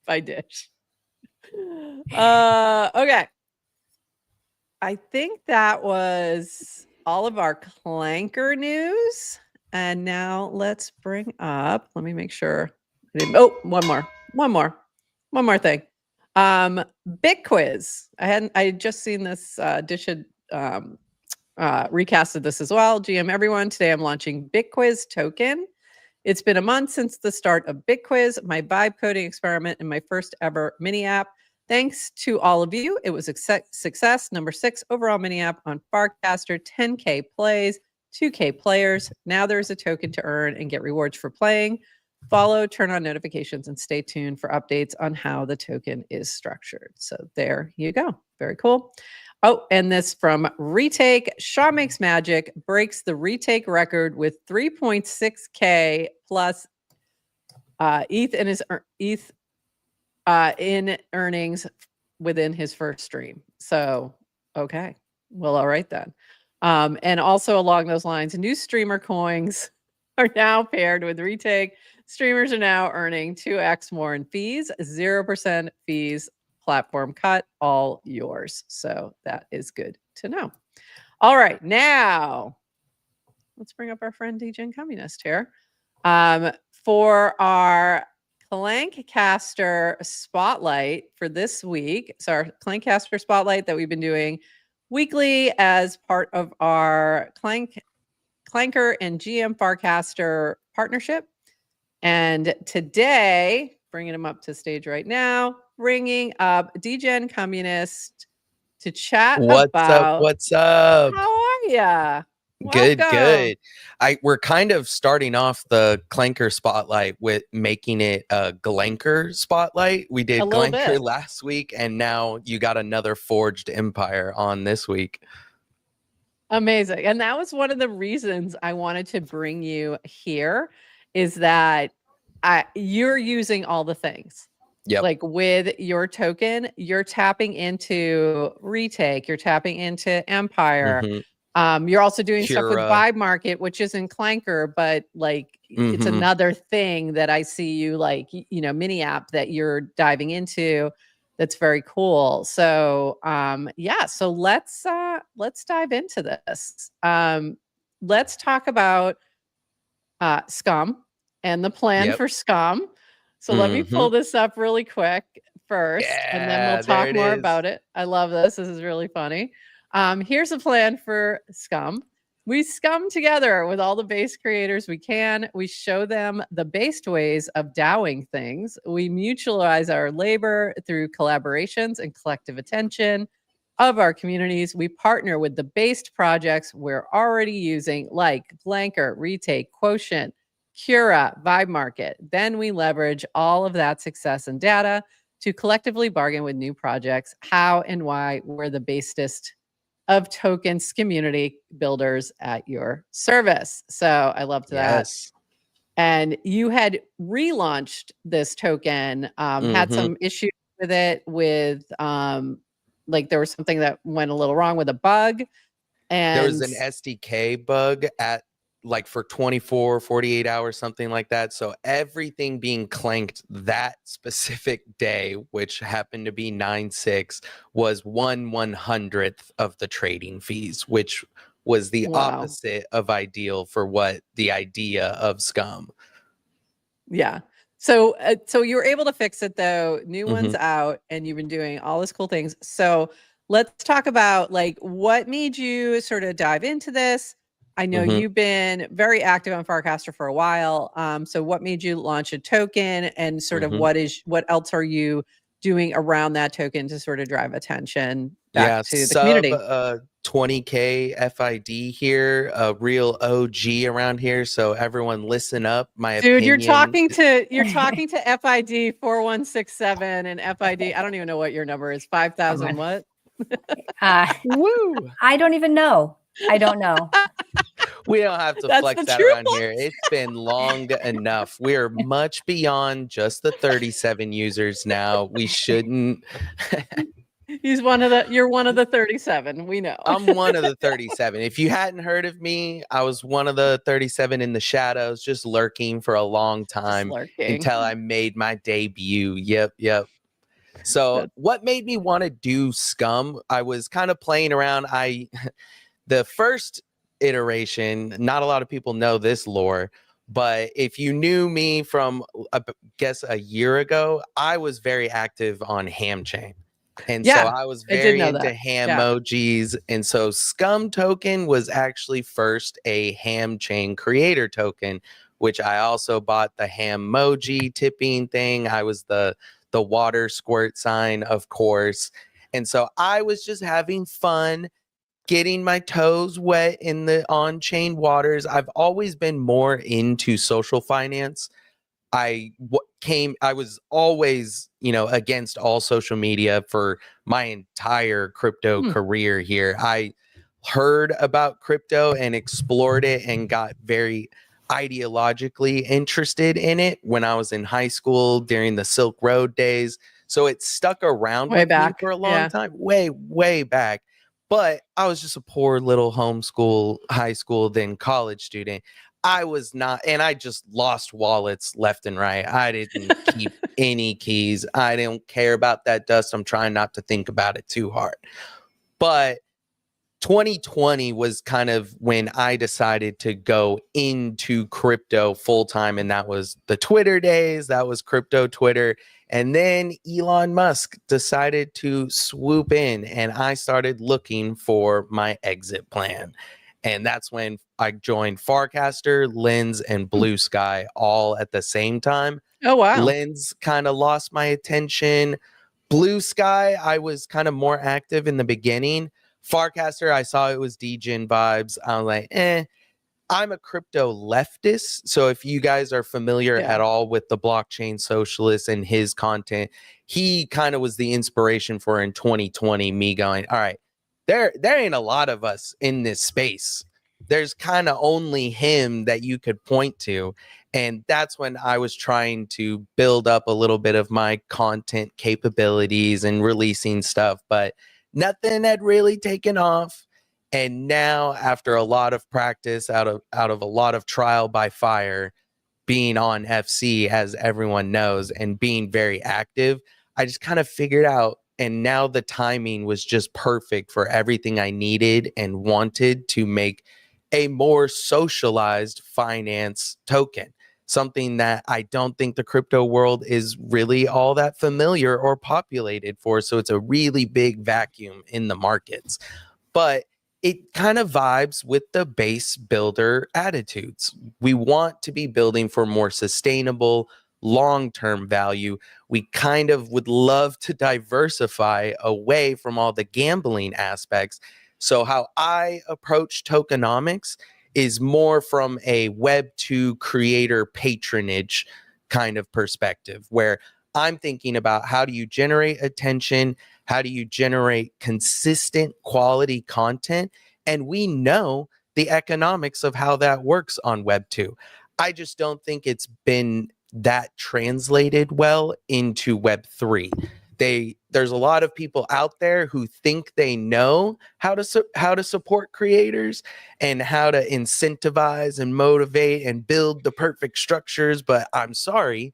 by Dish. Okay. I think that was all of our Clanker news. And now let's bring up, let me make sure. One more thing. Bit quiz. I had just seen this. Dish had recasted this as well. GM everyone. Today I'm launching Bit Quiz token. It's been a month since the start of Bit Quiz, my vibe coding experiment and my first ever mini app. Thanks to all of you. It was a success. Number 6 overall mini app on Farcaster, 10K plays, 2K players. Now there's a token to earn and get rewards for playing. Follow, turn on notifications, and stay tuned for updates on how the token is structured. So there you go. Very cool. Oh, and this from ReTake. Shaw Makes Magic breaks the ReTake record with 3.6K plus ETH in his ETH in earnings within his first stream. So, okay. Well, all right then. And also along those lines, new streamer coins are now paired with ReTake. Streamers are now earning 2x more in fees, 0% fees, platform cut, all yours. So that is good to know. All right, now let's bring up our friend DJ Communist here for our Clankcaster Spotlight for this week. So our Clankcaster Spotlight that we've been doing weekly as part of our Clanker and GM Farcaster partnership. And today, bringing him up to stage right now, bringing up DJ Communist to chat about. What's up? How are ya? Good. We're kind of starting off the Clanker Spotlight with making it a Glanker Spotlight. We did Glanker last week, and now you got another Forged Empire on this week. Amazing. And that was one of the reasons I wanted to bring you here, is that you're using all the things. Yep. Like with your token, you're tapping into ReTake, you're tapping into Empire. You're also doing stuff with Vibe Market, which isn't Clanker, but like it's another thing that I see you like, you know, mini app that you're diving into. That's very cool. So yeah, so let's dive into this. Let's talk about Scum and the plan for Scum. So let me pull this up really quick first, and then we'll talk more about it. I love this. This is really funny. Here's a plan for Scum. We scum together with all the base creators we can. We show them the based ways of DAOing things. We mutualize our labor through collaborations and collective attention of our communities. We partner with the based projects we're already using, like Clanker, ReTake, Quotient, Cura, Vibe Market. Then we leverage all of that success and data to collectively bargain with new projects, how and why we're the basest of tokens community builders at your service. So I loved that. And you had relaunched this token, had some issues with it, with like there was something that went a little wrong with a bug. And there was an SDK bug at like for 24, 48 hours, something like that. So everything being clanked that specific day, which happened to be 9/6, was 1/100th of the trading fees, which was the opposite of ideal for what the idea of Scum. Yeah. So so you were able to fix it though. New one's out, and you've been doing all these cool things. So let's talk about like what made you sort of dive into this. I know you've been very active on Farcaster for a while. So what made you launch a token, and sort of what else are you doing around that token to sort of drive attention back to the community? 20K FID here, a real OG around here. So everyone listen up. My opinion. Dude, you're talking to FID 4167 and FID. I don't even know what your number is. 5,000 what? Woo! I don't even know. I don't know. We don't have to flex that around here. It's been long enough. We're much beyond just the 37 users now. We shouldn't. You're one of the 37. We know. I'm one of the 37. If you hadn't heard of me, I was one of the 37 in the shadows, just lurking for a long time until I made my debut. Yep. So what made me want to do Scum? I was kind of playing around. The first iteration, not a lot of people know this lore, but if you knew me from, I guess, a year ago, I was very active on Hamchain. And so I was very into ham emojis. And so Scum token was actually first a Hamchain creator token, which I also bought the ham emoji tipping thing. I was the water squirt sign, of course. And so I was just having fun, getting my toes wet in the on-chain waters. I've always been more into social finance. I was always, against all social media for my entire crypto career here. I heard about crypto and explored it and got very ideologically interested in it when I was in high school during the Silk Road days. So it stuck around with me for a long time, way back. But I was just a poor little homeschool, high school, then college student. I was not, and I just lost wallets left and right. I didn't keep any keys. I don't care about that dust. I'm trying not to think about it too hard. But 2020 was kind of when I decided to go into crypto full time. And that was the Twitter days. That was crypto Twitter. And then Elon Musk decided to swoop in, and I started looking for my exit plan. And that's when I joined Farcaster, Lens, and Blue Sky all at the same time. Oh, wow. Lens kind of lost my attention. Blue Sky, I was kind of more active in the beginning. Farcaster, I saw it was degen vibes. I was like, I'm a crypto leftist. So if you guys are familiar at all with the blockchain socialist and his content, he kind of was the inspiration for in 2020, me going, all right, there ain't a lot of us in this space. There's kind of only him that you could point to. And that's when I was trying to build up a little bit of my content capabilities and releasing stuff, but nothing had really taken off. And now, after a lot of practice, out of a lot of trial by fire, being on FC, as everyone knows, and being very active, I just kind of figured out, and now the timing was just perfect for everything I needed and wanted to make a more socialized finance token, something that I don't think the crypto world is really all that familiar or populated for. So it's a really big vacuum in the markets. But it kind of vibes with the base builder attitudes. We want to be building for more sustainable, long-term value. We kind of would love to diversify away from all the gambling aspects. So how I approach tokenomics is more from a Web2 creator patronage kind of perspective, where I'm thinking about how do you generate attention? How do you generate consistent quality content? And we know the economics of how that works on Web 2. I just don't think it's been that translated well into Web 3. There's a lot of people out there who think they know how to support creators and how to incentivize and motivate and build the perfect structures, but I'm sorry.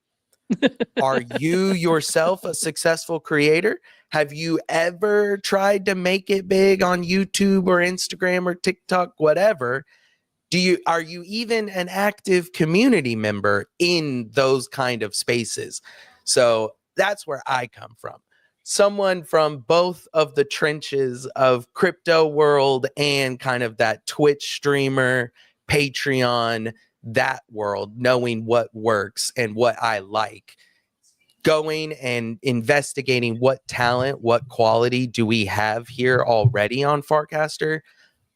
Are you yourself a successful creator? Have you ever tried to make it big on YouTube or Instagram or TikTok, whatever? Are you even an active community member in those kind of spaces? So that's where I come from. Someone from both of the trenches of crypto world and kind of that Twitch streamer, Patreon, that world, knowing what works and what I like. Going and investigating what talent, what quality do we have here already on Farcaster,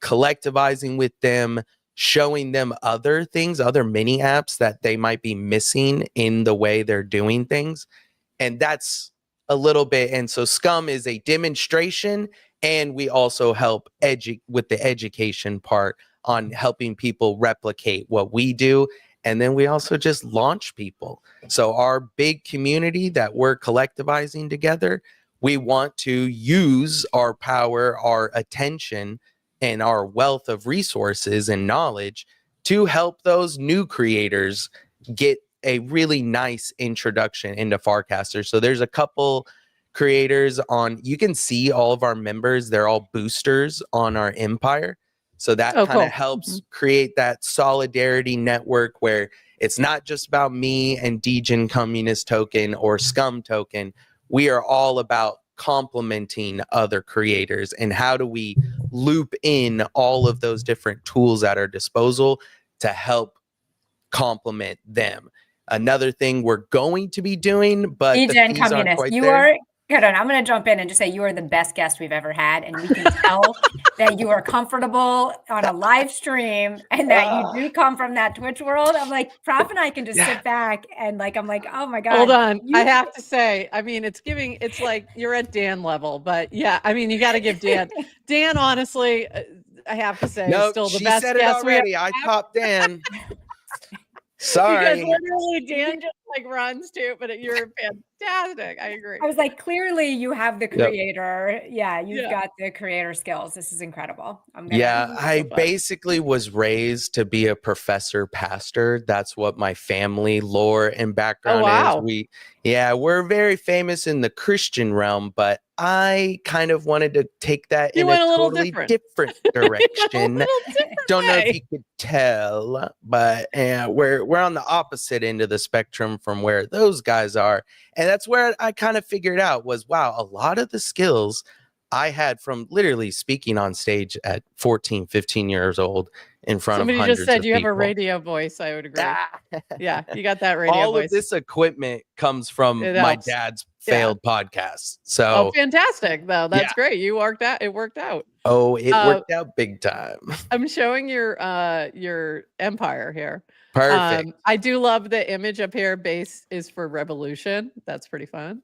collectivizing with them, showing them other things, other mini apps that they might be missing in the way they're doing things. And that's a little bit. And so Scum is a demonstration, and we also help with the education part on helping people replicate what we do. And then we also just launch people. So our big community that we're collectivizing together, we want to use our power, our attention, and our wealth of resources and knowledge to help those new creators get a really nice introduction into Farcaster. So there's a couple creators you can see all of our members, they're all boosters on our empire. So that kind of helps create that solidarity network where it's not just about me and Degen Communist Token or Scum Token. We are all about complementing other creators, and how do we loop in all of those different tools at our disposal to help complement them. Another thing we're going to be doing, but Degen Communist, Hold on, I'm going to jump in and just say you are the best guest we've ever had, and we can tell that you are comfortable on a live stream and that you do come from that Twitch world. I'm like, Prof and I can just sit back and I'm like, oh my God. Hold on. I have to say, I mean, it's like you're at Dan level, but yeah, I mean, you got to give Dan, honestly, I have to say, is still the best said it already. I topped Dan. Sorry. Because literally Dan just runs too, but you're fantastic. I agree. I was like, clearly you have the creator. Yep. Yeah, you've got the creator skills. This is incredible. I basically was raised to be a professor pastor. That's what my family lore and background is. We're very famous in the Christian realm, but I kind of wanted to take that in a totally different direction. Don't know if you could tell, but we're on the opposite end of the spectrum from where those guys are. And that's where I kind of figured out was, wow, a lot of the skills I had from literally speaking on stage at 14, 15 years old in front of hundreds of people. Somebody just said you have a radio voice. I would agree. Yeah, you got that radio voice. All of this equipment comes from my dad's failed podcast. So fantastic though. That's great. It worked out. Oh, it worked out big time. I'm showing your empire here. Perfect. I do love the image up here. Base is for revolution. That's pretty fun.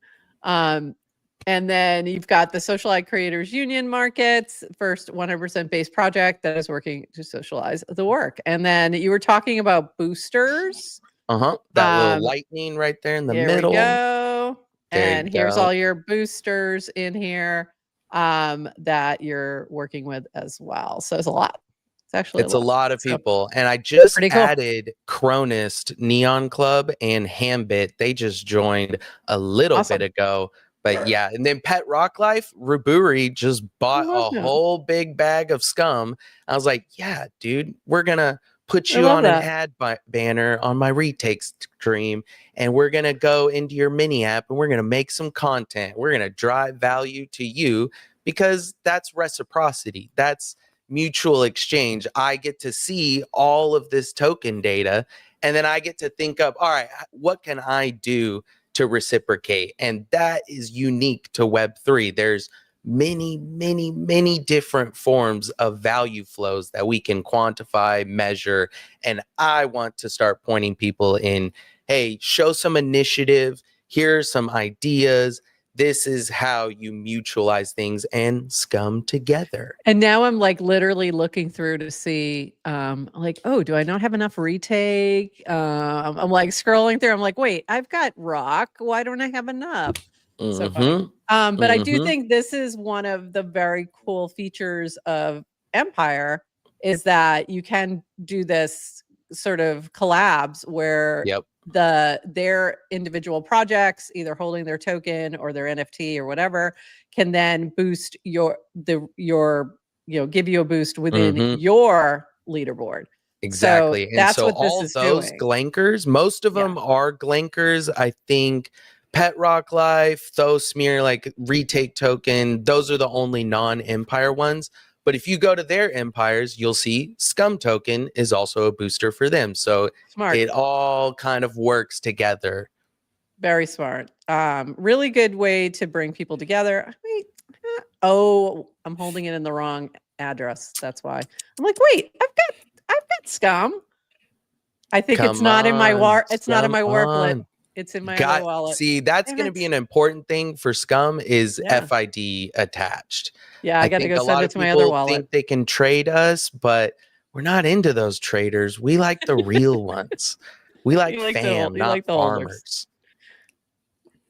And then you've got the Socialite Creators Union Markets, first 100% base project that is working to socialize the work. And then you were talking about boosters. That little lightning right there in the middle. Here we go. There And you here's go. all your boosters in here that you're working with as well. So it's a lot. It's actually a lot of people. And I just added Chronist, Neon Club, and Hambit. They just joined a little bit ago. But yeah, and then Pet Rock Life, Ruburi just bought a whole big bag of scum. I was like, yeah, dude, we're going to put you on an ad banner on my retake stream, and we're going to go into your mini app and we're going to make some content. We're going to drive value to you because that's reciprocity. That's mutual exchange. I get to see all of this token data, and then I get to think of, all right, what can I do to reciprocate? And that is unique to Web3. There's many different forms of value flows that we can quantify, measure, and I want to start pointing people in, hey, show some initiative, here's some ideas. This is how you mutualize things and scum together. And now I'm like literally looking through to see, like, oh, do I not have enough retake? I'm like scrolling through. I'm like, wait, I've got rock. Why don't I have enough? So funny. But I do think this is one of the very cool features of Empire is that you can do this sort of collabs where their individual projects, either holding their token or their NFT or whatever, can then boost your give you a boost within your leaderboard. Exactly. So and that's so what this all is those doing. Glankers, most of them are Glankers. I think Pet Rock Life, Thosmere, like retake token, those are the only non-Empire ones. But if you go to their empires, you'll see Scum token is also a booster for them. So it all kind of works together. Very smart. Really good way to bring people together. Wait, oh, I'm holding it in the wrong address. That's why. I'm like, wait, I've got Scum. I think it's not in my it's not in my worklet. It's in my other wallet. See, that's going to be an important thing for Scum is FID attached. Yeah, I got to go send it to my other wallet. Think they can trade us, but we're not into those traders. We like the real ones. We like fam, not farmers.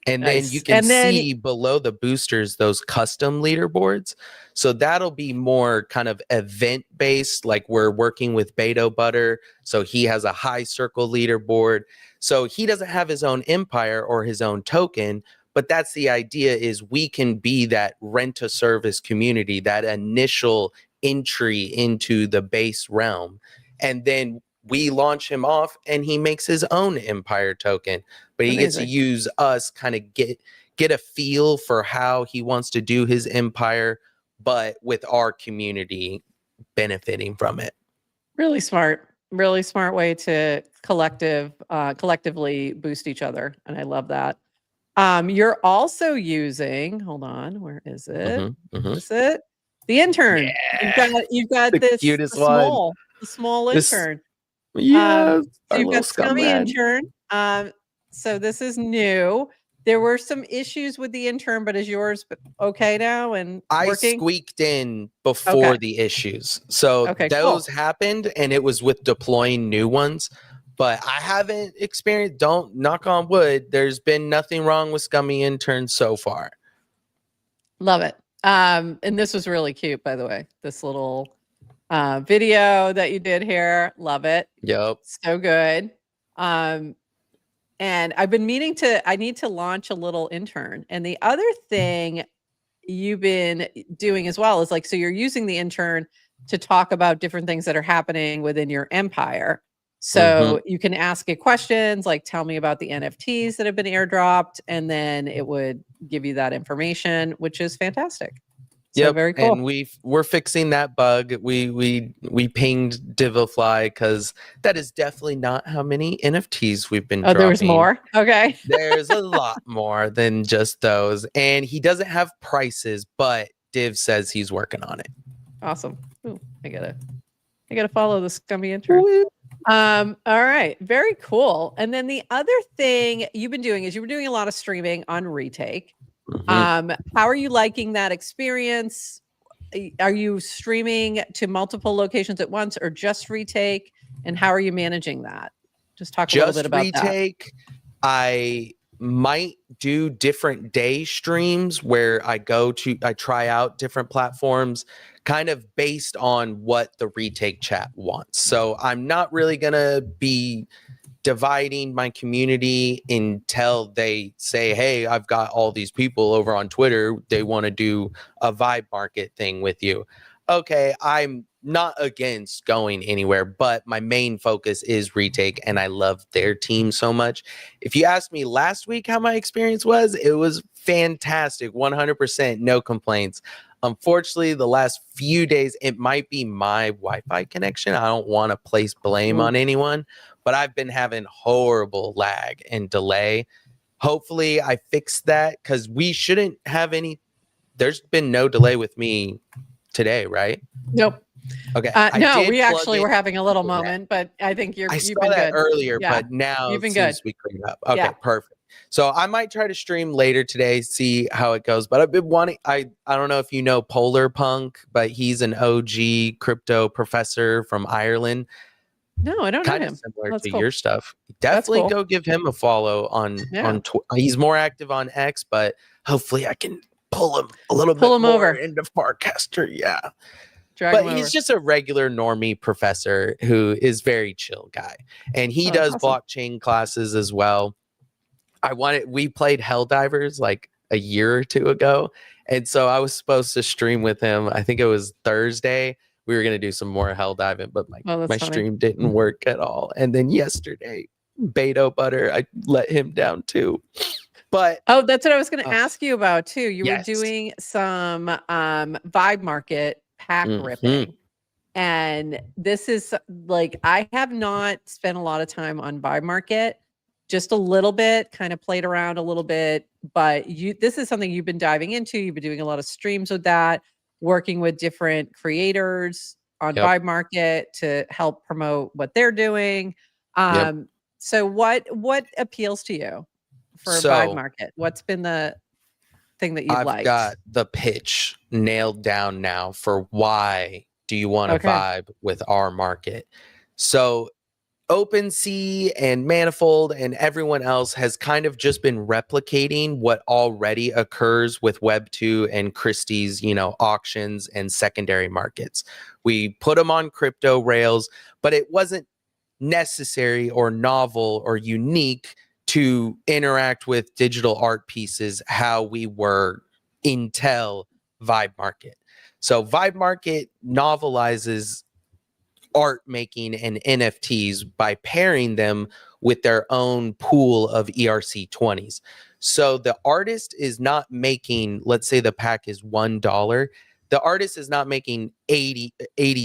And then you can see below the boosters those custom leaderboards. So that'll be more kind of event based, like we're working with Beto Butter. So he has a high circle leaderboard. So he doesn't have his own empire or his own token, but that's the idea is we can be that rent a service community, that initial entry into the base realm. And then we launch him off and he makes his own empire token, but he gets to use us, kind of get a feel for how he wants to do his empire, but with our community benefiting from it. Really smart way to collectively boost each other. And I love that. You're also using, hold on, where is it? Is it the intern? You've got the cutest one. The small intern. Yeah, so you've got Scummy intern. So this is new. There were some issues with the intern, but is yours okay now and working? I squeaked in before the issues. So those happened and it was with deploying new ones, but I haven't experienced, don't knock on wood, there's been nothing wrong with Scummy intern so far. Love it. And this was really cute, by the way, this little video that you did here. Love it. Yep. So good. And I've been meaning I need to launch a little intern. And the other thing you've been doing as well is like, so you're using the intern to talk about different things that are happening within your empire. So you can ask it questions like, tell me about the NFTs that have been airdropped. And then it would give you that information, which is fantastic. So very cool. And we're fixing that bug. We pinged Divifly because that is definitely not how many NFTs we've been dropping. There's more? Okay. There's a lot more than just those. And he doesn't have prices, but Div says he's working on it. Awesome. Ooh, I gotta follow the Scummy intern. All right. Very cool. And then the other thing you've been doing is you were doing a lot of streaming on Retake. How are you liking that experience? Are you streaming to multiple locations at once or just Retake? And how are you managing that? Just talk a little bit about ReTake. I might do different day streams where I try out different platforms kind of based on what the ReTake chat wants. So I'm not really going to be dividing my community until they say, hey, I've got all these people over on Twitter. They want to do a vibe market thing with you. Okay, I'm not against going anywhere, but my main focus is ReTake, and I love their team so much. If you asked me last week how my experience was, it was fantastic, 100%, no complaints. Unfortunately, the last few days, it might be my Wi-Fi connection. I don't want to place blame on anyone, but I've been having horrible lag and delay. Hopefully, I fix that because we shouldn't have any. There's been no delay with me today, right? Nope. Okay. No, we actually were having a little moment, but I think you've saw been that good earlier, yeah. but now You've been seems good. to be cleaned up. Okay, perfect. So I might try to stream later today, see how it goes. But I've been wanting. I don't know if you know Polar Punk, but he's an OG crypto professor from Ireland. No, I don't know him. Kind of similar to your stuff. That's Definitely cool. go give him a follow on he's more active on X, but hopefully I can pull him a little bit more over into Farcaster. Yeah. Drag But him he's over. just a regular normie professor who is very chill guy. And he does blockchain classes as well. We played Helldivers like a year or two ago. And so I was supposed to stream with him. I think it was Thursday. We were going to do some more Helldiving, but my stream didn't work at all. And then yesterday, Beto Butter, I let him down too. But that's what I was going to ask you about too. You yes. were doing some Vibe Market pack ripping. And this is like, I have not spent a lot of time on Vibe Market, just a little bit, kind of played around a little bit, but this is something you've been diving into. You've been doing a lot of streams with that, working with different creators on Vibe Market to help promote what they're doing. So what appeals to you for Vibe Market? What's been the thing that you've liked? I've got the pitch nailed down now for why do you want to vibe with our market. So OpenSea and Manifold and everyone else has kind of just been replicating what already occurs with Web2 and Christie's, auctions and secondary markets. We put them on crypto rails, but it wasn't necessary or novel or unique to interact with digital art pieces how we were until Vibe Market. So Vibe Market novelizes art making and NFTs by pairing them with their own pool of ERC20s. So the artist is not making, let's say the pack is $1. The artist is not making 80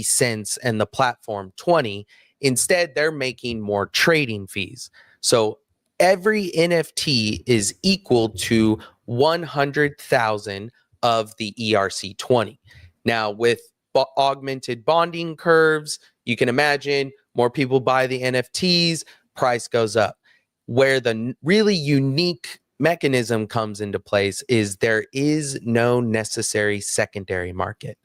cents and the platform 20. Instead, they're making more trading fees. So every NFT is equal to 100,000 of the ERC20. Now, with augmented bonding curves, you can imagine more people buy the NFTs, price goes up. Where the really unique mechanism comes into place is there is no necessary secondary market.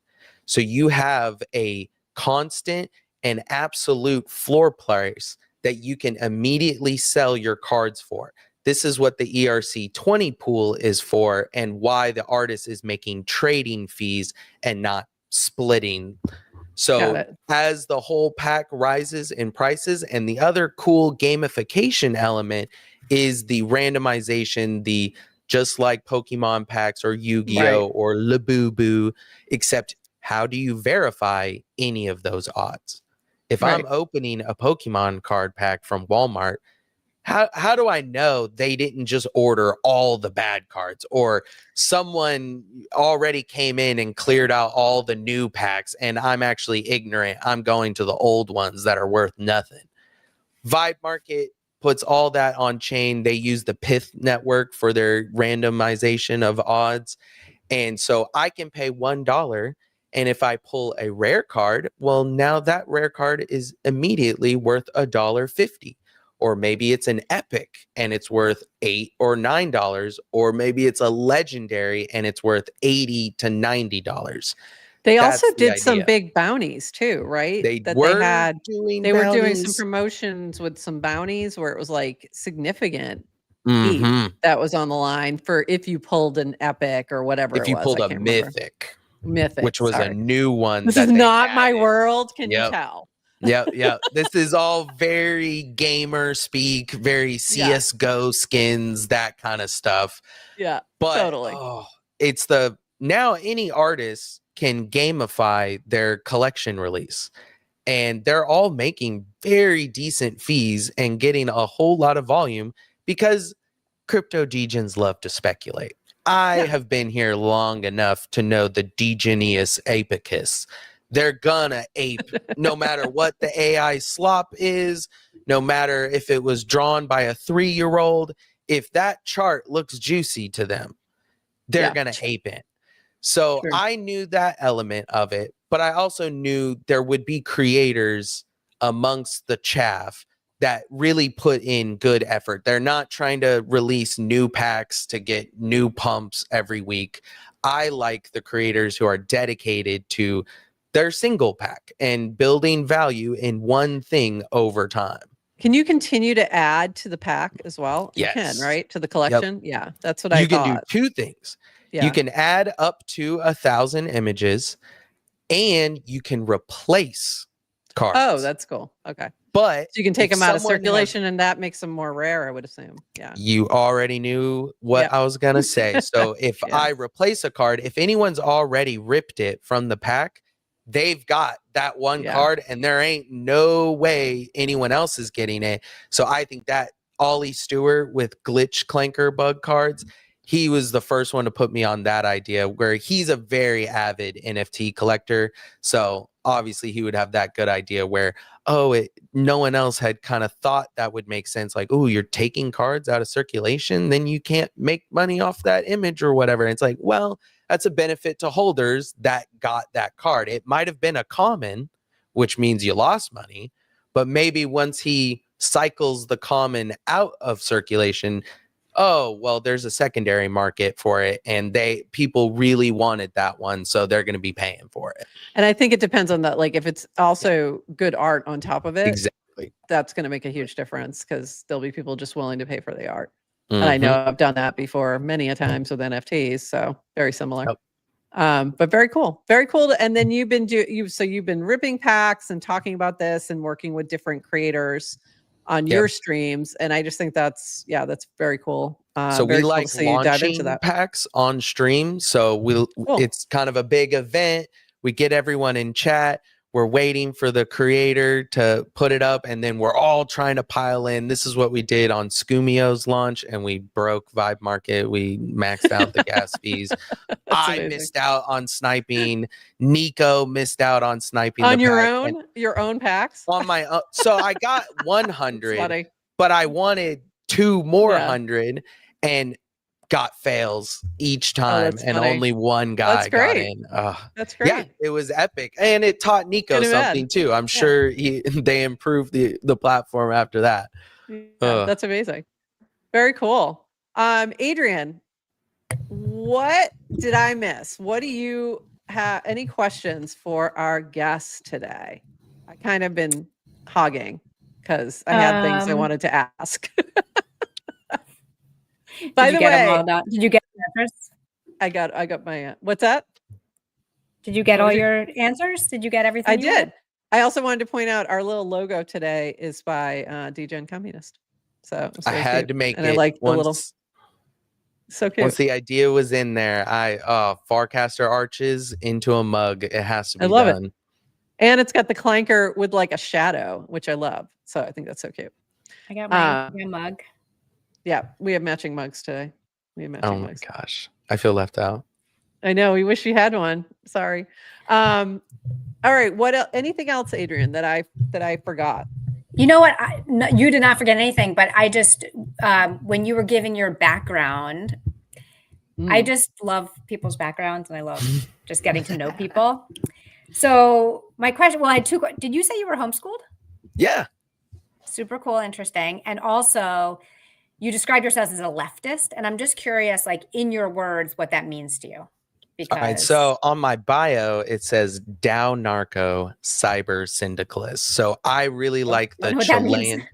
So you have a constant and absolute floor price that you can immediately sell your cards for. This is what the ERC20 pool is for and why the artist is making trading fees and not splitting. So as the whole pack rises in prices, and the other cool gamification element is the randomization, the just like Pokemon packs or Yu-Gi-Oh or Labubu, except how do you verify any of those odds? If I'm opening a Pokemon card pack from Walmart, how do I know they didn't just order all the bad cards, or someone already came in and cleared out all the new packs and I'm actually ignorant? I'm going to the old ones that are worth nothing. Vibe Market puts all that on chain. They use the Pith network for their randomization of odds. And so I can pay $1. And if I pull a rare card, well, now that rare card is immediately worth $1.50. Or maybe it's an epic and it's worth $8 or $9, or maybe it's a legendary and it's worth $80 to $90. They also That's the did some idea. big bounties too, right? They That were they had. doing They were doing some bounties. promotions with some bounties where it was like significant Mhm. ETH that was on the line for if you pulled an epic or whatever If it you was. pulled I a can't remember. mythic, Mythic, which was a sorry. new one This that is they not my added. world. Can you Yep. tell? Yep. This is all very gamer speak, very CS:GO skins, that kind of stuff. Yeah, But totally. it's now any artist can gamify their collection release. And they're all making very decent fees and getting a whole lot of volume because crypto degens love to speculate. I have been here long enough to know the degenius apicus. They're gonna ape no matter what the AI slop is, no matter if it was drawn by a 3-year-old. If that chart looks juicy to them, they're gonna ape it. So I knew that element of it, but I also knew there would be creators amongst the chaff that really put in good effort. They're not trying to release new packs to get new pumps every week. I like the creators who are dedicated to their single pack and building value in one thing over time. Can you continue to add to the pack as well? You can, Yes. right? To the collection? Yeah, that's what I You can thought. do 2 things. Yeah. You can add up to 1,000 images and you can replace cards. Oh, that's cool. Okay. But so you can take if them out of someone circulation and that makes them more rare, I would assume. Yeah. You already knew what I was going to say. So if I replace a card, if anyone's already ripped it from the pack, they've got that one card and there ain't no way anyone else is getting it. So I think that Ollie Stewart with glitch Clanker bug cards, he was the first one to put me on that idea, where he's a very avid NFT collector. So obviously he would have that good idea where, no one else had kind of thought that would make sense. Like, oh, you're taking cards out of circulation, then you can't make money off that image or whatever. And it's like, well, that's a benefit to holders that got that card. It might have been a common, which means you lost money, but maybe once he cycles the common out of circulation, there's a secondary market for it and people really wanted that one, so they're going to be paying for it. And I think it depends on that. Like if it's also good art on top of it, exactly, that's going to make a huge difference because there'll be people just willing to pay for the art. And I know I've done that before many a times with NFTs, so very similar. But very cool. Very cool. And then you've been you've been ripping packs and talking about this and working with different creators on your streams. And I just think that's very cool. So we like launching packs on stream. So it's kind of a big event. We get everyone in chat. We're waiting for the creator to put it up, and then we're all trying to pile in. This is what we did on Scumio's launch, and we broke Vibe Market. We maxed out the gas fees. I missed out on sniping. Nico missed out on sniping on the your pack. your own packs. On my own. So I got 100, but I wanted 2 more 100 and got fails each time, and only one guy got in. That's great. Yeah, it was epic, and it taught Nico something too. I'm sure they improved the platform after that. That's amazing. Very cool. Adrienne, what did I miss? What do you have? Any questions for our guest today? I kind of been hogging because I had things I wanted to ask. By the way, did you get answers? I got my what's that? Did you get all your answers? Did you get everything? I did. I also wanted to point out our little logo today is by Degen Communist. So I had to make it. I like the little. So cute. Once the idea was in there, Farcaster arches into a mug. It has to be done. It. And it's got the Clanker with like a shadow, which I love. So I think that's so cute. I got my mug. Yeah, we have matching mugs today. We have matching mugs. Oh my gosh, I feel left out. I know. We wish we had one. Sorry. All right. What? Anything else, Adrienne, that I forgot? You know what? You did not forget anything, but I just when you were giving your background, I just love people's backgrounds, and I love just getting to know people. So my question, well, I had 2. Did you say you were homeschooled? Yeah. Super cool, interesting, and also. You describe yourself as a leftist, and I'm just curious, like in your words, what that means to you. Because All right, so on my bio, it says DAO Narco Cyber Syndicalist. So I really like the Chilean.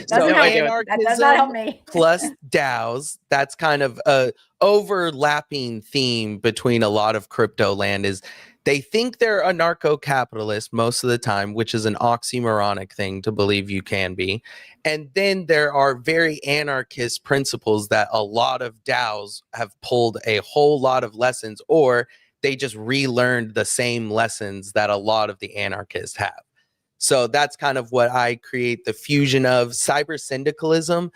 So that does not help me. Plus DAOs. That's kind of a overlapping theme between a lot of crypto land is they think they're anarcho-capitalist most of the time, which is an oxymoronic thing to believe you can be. And then there are very anarchist principles that a lot of DAOs have pulled a whole lot of lessons, or they just relearned the same lessons that a lot of the anarchists have. So that's kind of what I create the fusion of. Cyber syndicalism.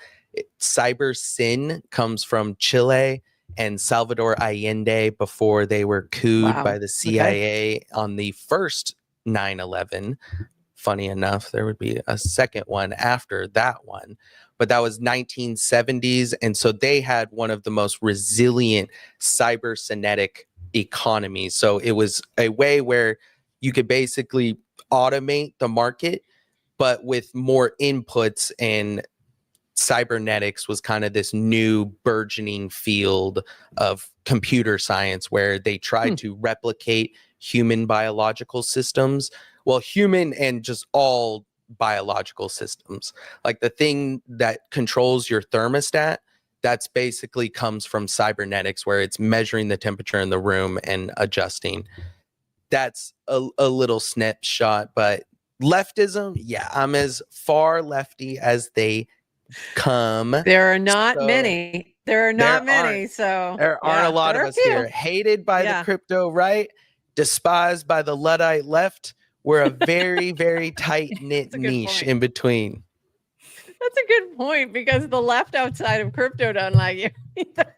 Cyber sin comes from Chile and Salvador Allende before they were couped by the CIA on the first 9/11. Funny enough, there would be a second one after that one, but that was 1970s. And so they had one of the most resilient cybernetic economies. So it was a way where you could basically automate the market, but with more inputs, and cybernetics was kind of this new burgeoning field of computer science where they tried to replicate human biological systems. Well, human and just all biological systems. Like the thing that controls your thermostat, that's basically comes from cybernetics, where it's measuring the temperature in the room and adjusting. That's a little snapshot, but leftism, yeah, I'm as far lefty as they come. There are not many. There are not many. So there aren't a lot of us here. Hated by the crypto right, despised by the Luddite left. We're a very, very tight-knit niche in between. That's a good point, because the left outside of crypto don't like you either.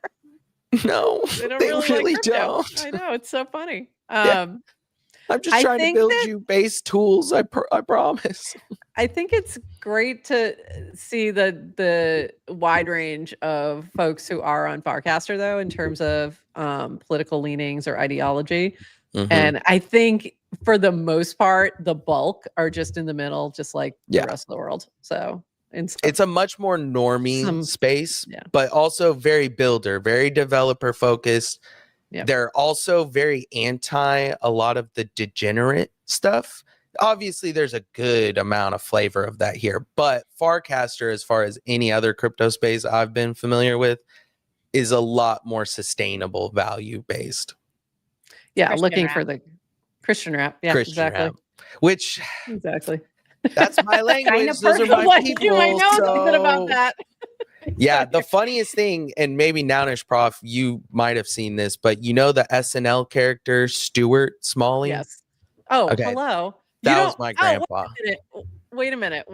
No, they really like don't. I know, it's so funny. I'm just trying to build you base tools. I promise. I think it's great to see the wide range of folks who are on Farcaster, though, in terms of political leanings or ideology. And I think for the most part, the bulk are just in the middle, just like the rest of the world. So it's a much more normie space, but also very builder, very developer focused. They're also very anti a lot of the degenerate stuff. Obviously, there's a good amount of flavor of that here, but Farcaster, as far as any other crypto space I've been familiar with, is a lot more sustainable, value based. Yeah, looking for the Christian rap. Yeah, Christian exactly. rap, which exactly. That's my language. Those are my people. I know something about that. Yeah, the funniest thing, and maybe NounishProf, you might have seen this, but you know the SNL character Stuart Smalley? Yes. Oh, hello. That was my grandpa. Wait a minute.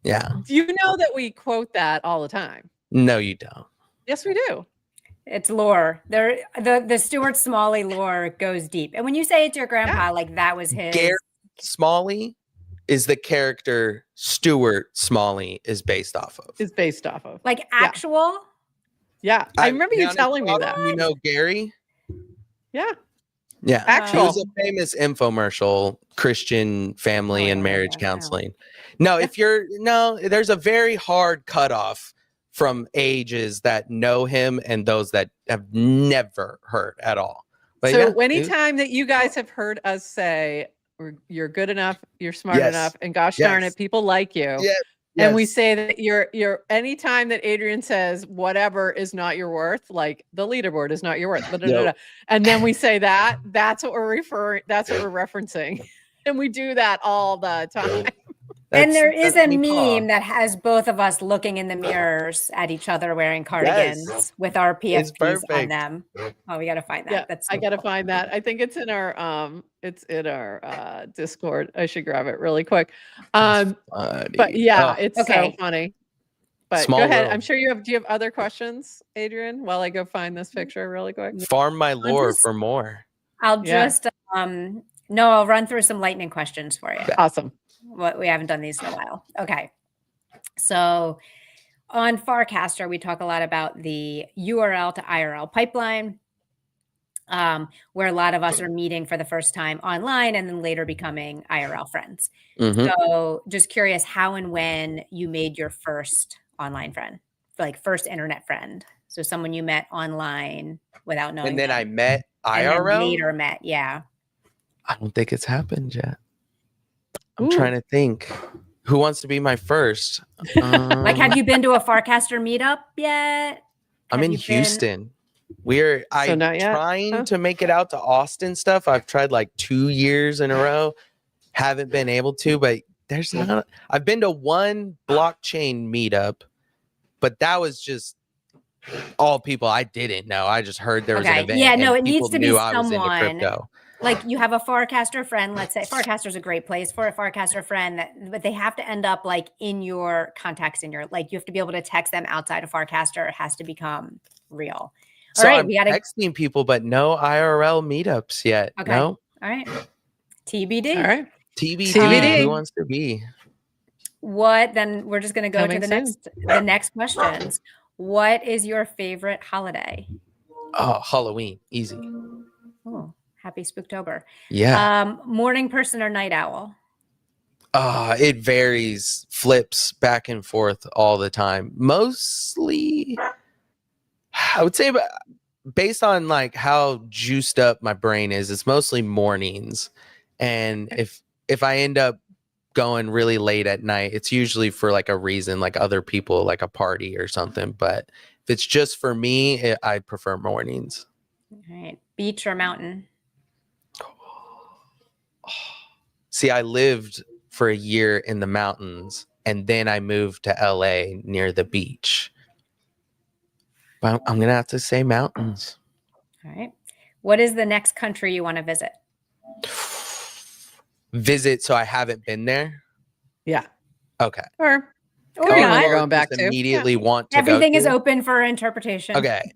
Yeah. Do you know that we quote that all the time? No, you don't. Yes, we do. It's lore. The Stuart Smalley lore goes deep. And when you say it's your grandpa, like that was his. Gary Smalley is the character Stuart Smalley is based off of. Like actual? Yeah. I remember you telling me that. You know Gary? Yeah. Yeah. Actual. He was a famous infomercial, Christian family and marriage counseling. No, there's a very hard cutoff from ages that know him and those that have never heard at all. But so anytime that you guys have heard us say, you're good enough, you're smart enough, and gosh darn it, people like you. And we say that you're anytime that Adrienne says whatever is not your worth, like the leaderboard is not your worth, and then we say that's what we're referencing. And we do that all the time. And there is a meme that has both of us looking in the mirrors at each other wearing cardigans with our PFPs on them. Oh, we got to find that. Yeah, That's I got to find that. I think it's in our Discord. I should grab it really quick. But yeah, it's so funny. But go ahead. I'm sure do you have other questions, Adrienne, while I go find this picture really quick? Farm my lore for more. I'll just I'll run through some lightning questions for you. Awesome. We haven't done these in a while. Okay. So on Farcaster, we talk a lot about the URL to IRL pipeline, where a lot of us are meeting for the first time online and then later becoming IRL friends. So just curious how and when you made your first online friend like first internet friend? So someone you met online without knowing And then them. I met And then IRL. later met, yeah. I don't think it's happened yet. I'm trying to think. Who wants to be my first? Like, have you been to a Farcaster meetup yet? I'm in Houston. I'm trying to make it out to Austin stuff. I've tried like 2 years in a row. Haven't been able to, but I've been to one blockchain meetup, but that was just all people I didn't know. I just heard there was an event. Yeah, no, it needs to be I was into crypto. Like you have a Farcaster friend, let's say. Farcaster is a great place for a Farcaster friend, but they have to end up like in your contacts, you have to be able to text them outside of Farcaster. It has to become real. All right, we got texting people, but no IRL meetups yet. Okay. No. All right. TBD. All right. TBD. Who wants to be? What? Then we're just going to go to the next questions. What is your favorite holiday? Oh, Halloween. Easy. Oh, happy Spooktober. Yeah. Morning person or night owl? It varies, flips back and forth all the time. Mostly, I would say, based on like how juiced up my brain is, it's mostly mornings. And if I end up going really late at night, it's usually for like a reason, like other people, like a party or something. But if it's just for me, I prefer mornings. All right. Beach or mountain? See, I lived for a year in the mountains and then I moved to LA near the beach. But I'm going to have to say mountains. All right. What is the next country you want to visit? Visit, so I haven't been there? Yeah. Okay. Or not. You're going back to. Immediately want to Everything go is open for interpretation. Okay.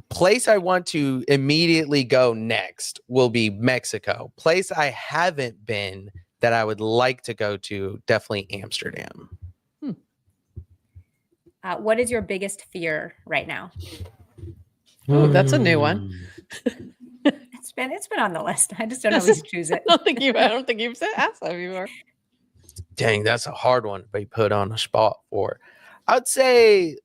Place I want to immediately go next will be Mexico. Place I haven't been that I would like to go to, definitely Amsterdam. What is your biggest fear right now? Oh, that's a new one. It's been on the list. I just don't always choose it. I don't think you've asked that before. Dang, that's a hard one to be put on a spot for. I'd say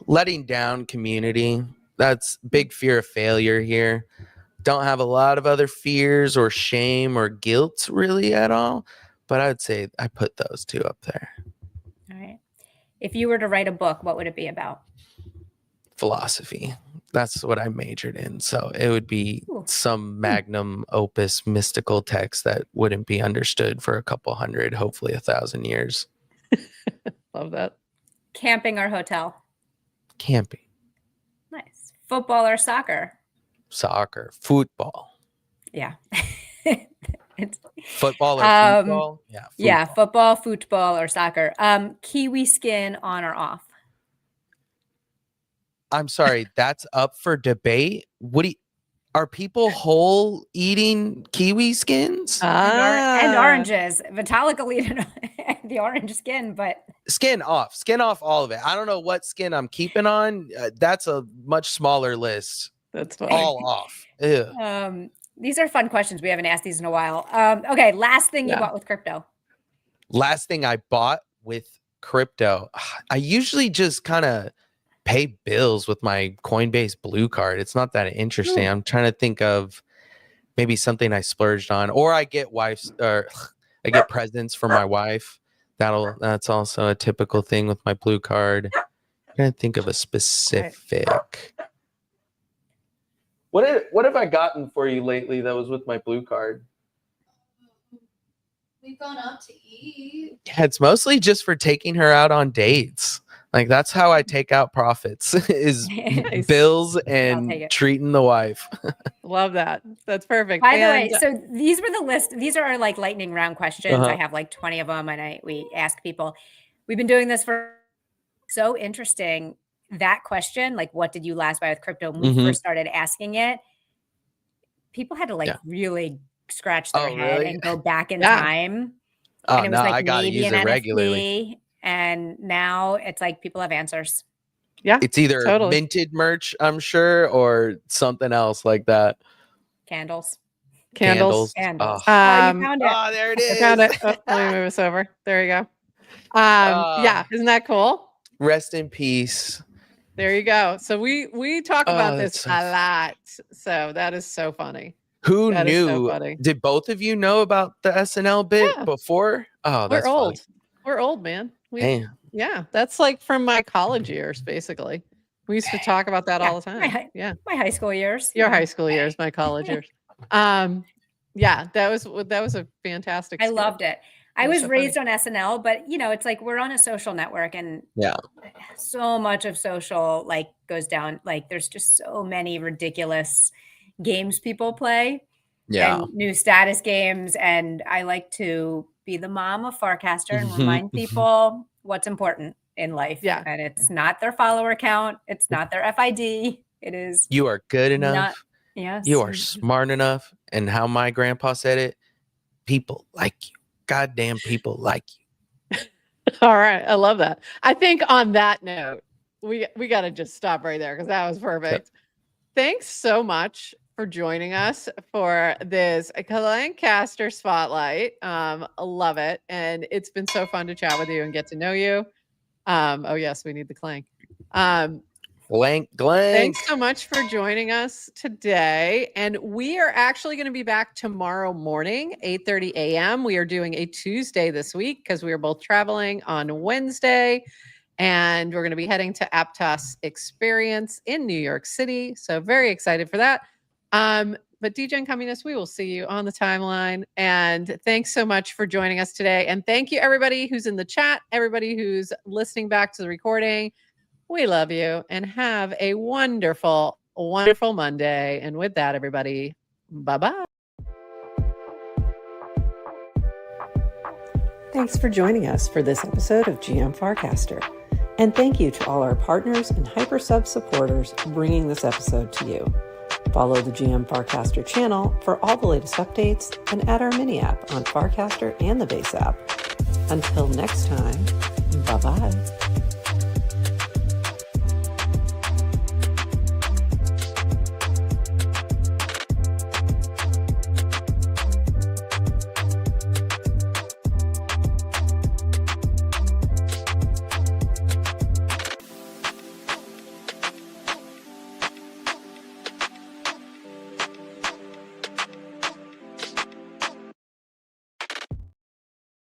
letting down community. That's big fear of failure here. Don't have a lot of other fears or shame or guilt really at all. But I would say I put those two up there. All right. If you were to write a book, what would it be about? Philosophy. That's what I majored in. So it would be some magnum opus mystical text that wouldn't be understood for a couple hundred, hopefully 1,000 years. Love that. Camping or hotel? Camping. Nice. Football or soccer? Soccer. Football. Yeah. Football or football? Yeah. Football. Yeah. Football, or soccer. Kiwi skin on or off? I'm sorry, that's up for debate. Are people whole eating kiwi skins? And oranges. Vitalik will eat the orange skin, but skin off all of it. I don't know what skin I'm keeping on. That's a much smaller list. That's funny. All off. Ew. These are fun questions. We haven't asked these in a while. Okay, last thing you bought with crypto. Last thing I bought with crypto. I usually just kind of pay bills with my Coinbase Blue Card. It's not that interesting. I'm trying to think of maybe something I splurged on, or I get presents for my wife. That's also a typical thing with my Blue Card. I'm trying to think of a specific. What have I gotten for you lately that was with my Blue Card? We've gone out to eat. Yeah, it's mostly just for taking her out on dates. Like that's how I take out profits is bills and treating the wife. Love that. That's perfect. By the way, so these were the list. These are our like lightning round questions. I have like 20 of them and we ask people. We've been doing this for so interesting. That question, like what did you last buy with crypto? When we first started asking it, people had to like really scratch their head and go back in time. Oh, and it was like I gotta use it regularly. And now it's like people have answers. Yeah. It's either minted merch, I'm sure, or something else like that. Candles. Oh. You found it. Oh, there it is. I found it. Oh, let me move this over. There you go. Yeah. Isn't that cool? Rest in peace. There you go. So we talk about this a lot. So that is so funny. Who that knew? So funny. Did both of you know about the SNL bit before? Oh, that's We're old. funny. We're old, man. Yeah, that's like from my college years, basically. We used to talk about that all the time. My high school years. Your high school years, my college years. Yeah, that was a fantastic skit. I loved it. I was raised on SNL, but it's like we're on a social network, and so much of social like goes down. Like there's just so many ridiculous games people play, and new status games. And I like to be the mom of Farcaster and remind people what's important in life. Yeah, and it's not their follower count. It's not their FID. It is you are good enough. Yes, you are smart enough. And how my grandpa said it, people like you. Goddamn people like you. All right. I love that. I think on that note, we got to just stop right there because that was perfect. Thanks so much for joining us for this Clankcaster Spotlight. Love it. And it's been so fun to chat with you and get to know you. Oh, yes, we need the clank. Glank. Thanks so much for joining us today. And we are actually going to be back tomorrow morning, 8:30 a.m. We are doing a Tuesday this week because we are both traveling on Wednesday. And we're going to be heading to Aptos Experience in New York City. So very excited for that. But DJ and Communist, we will see you on the timeline. And thanks so much for joining us today. And thank you, everybody who's in the chat, everybody who's listening back to the recording. We love you and have a wonderful, wonderful Monday. And with that, everybody, bye-bye. Thanks for joining us for this episode of GM Farcaster. And thank you to all our partners and HyperSub supporters bringing this episode to you. Follow the GM Farcaster channel for all the latest updates and add our mini app on Farcaster and the base app. Until next time, bye-bye.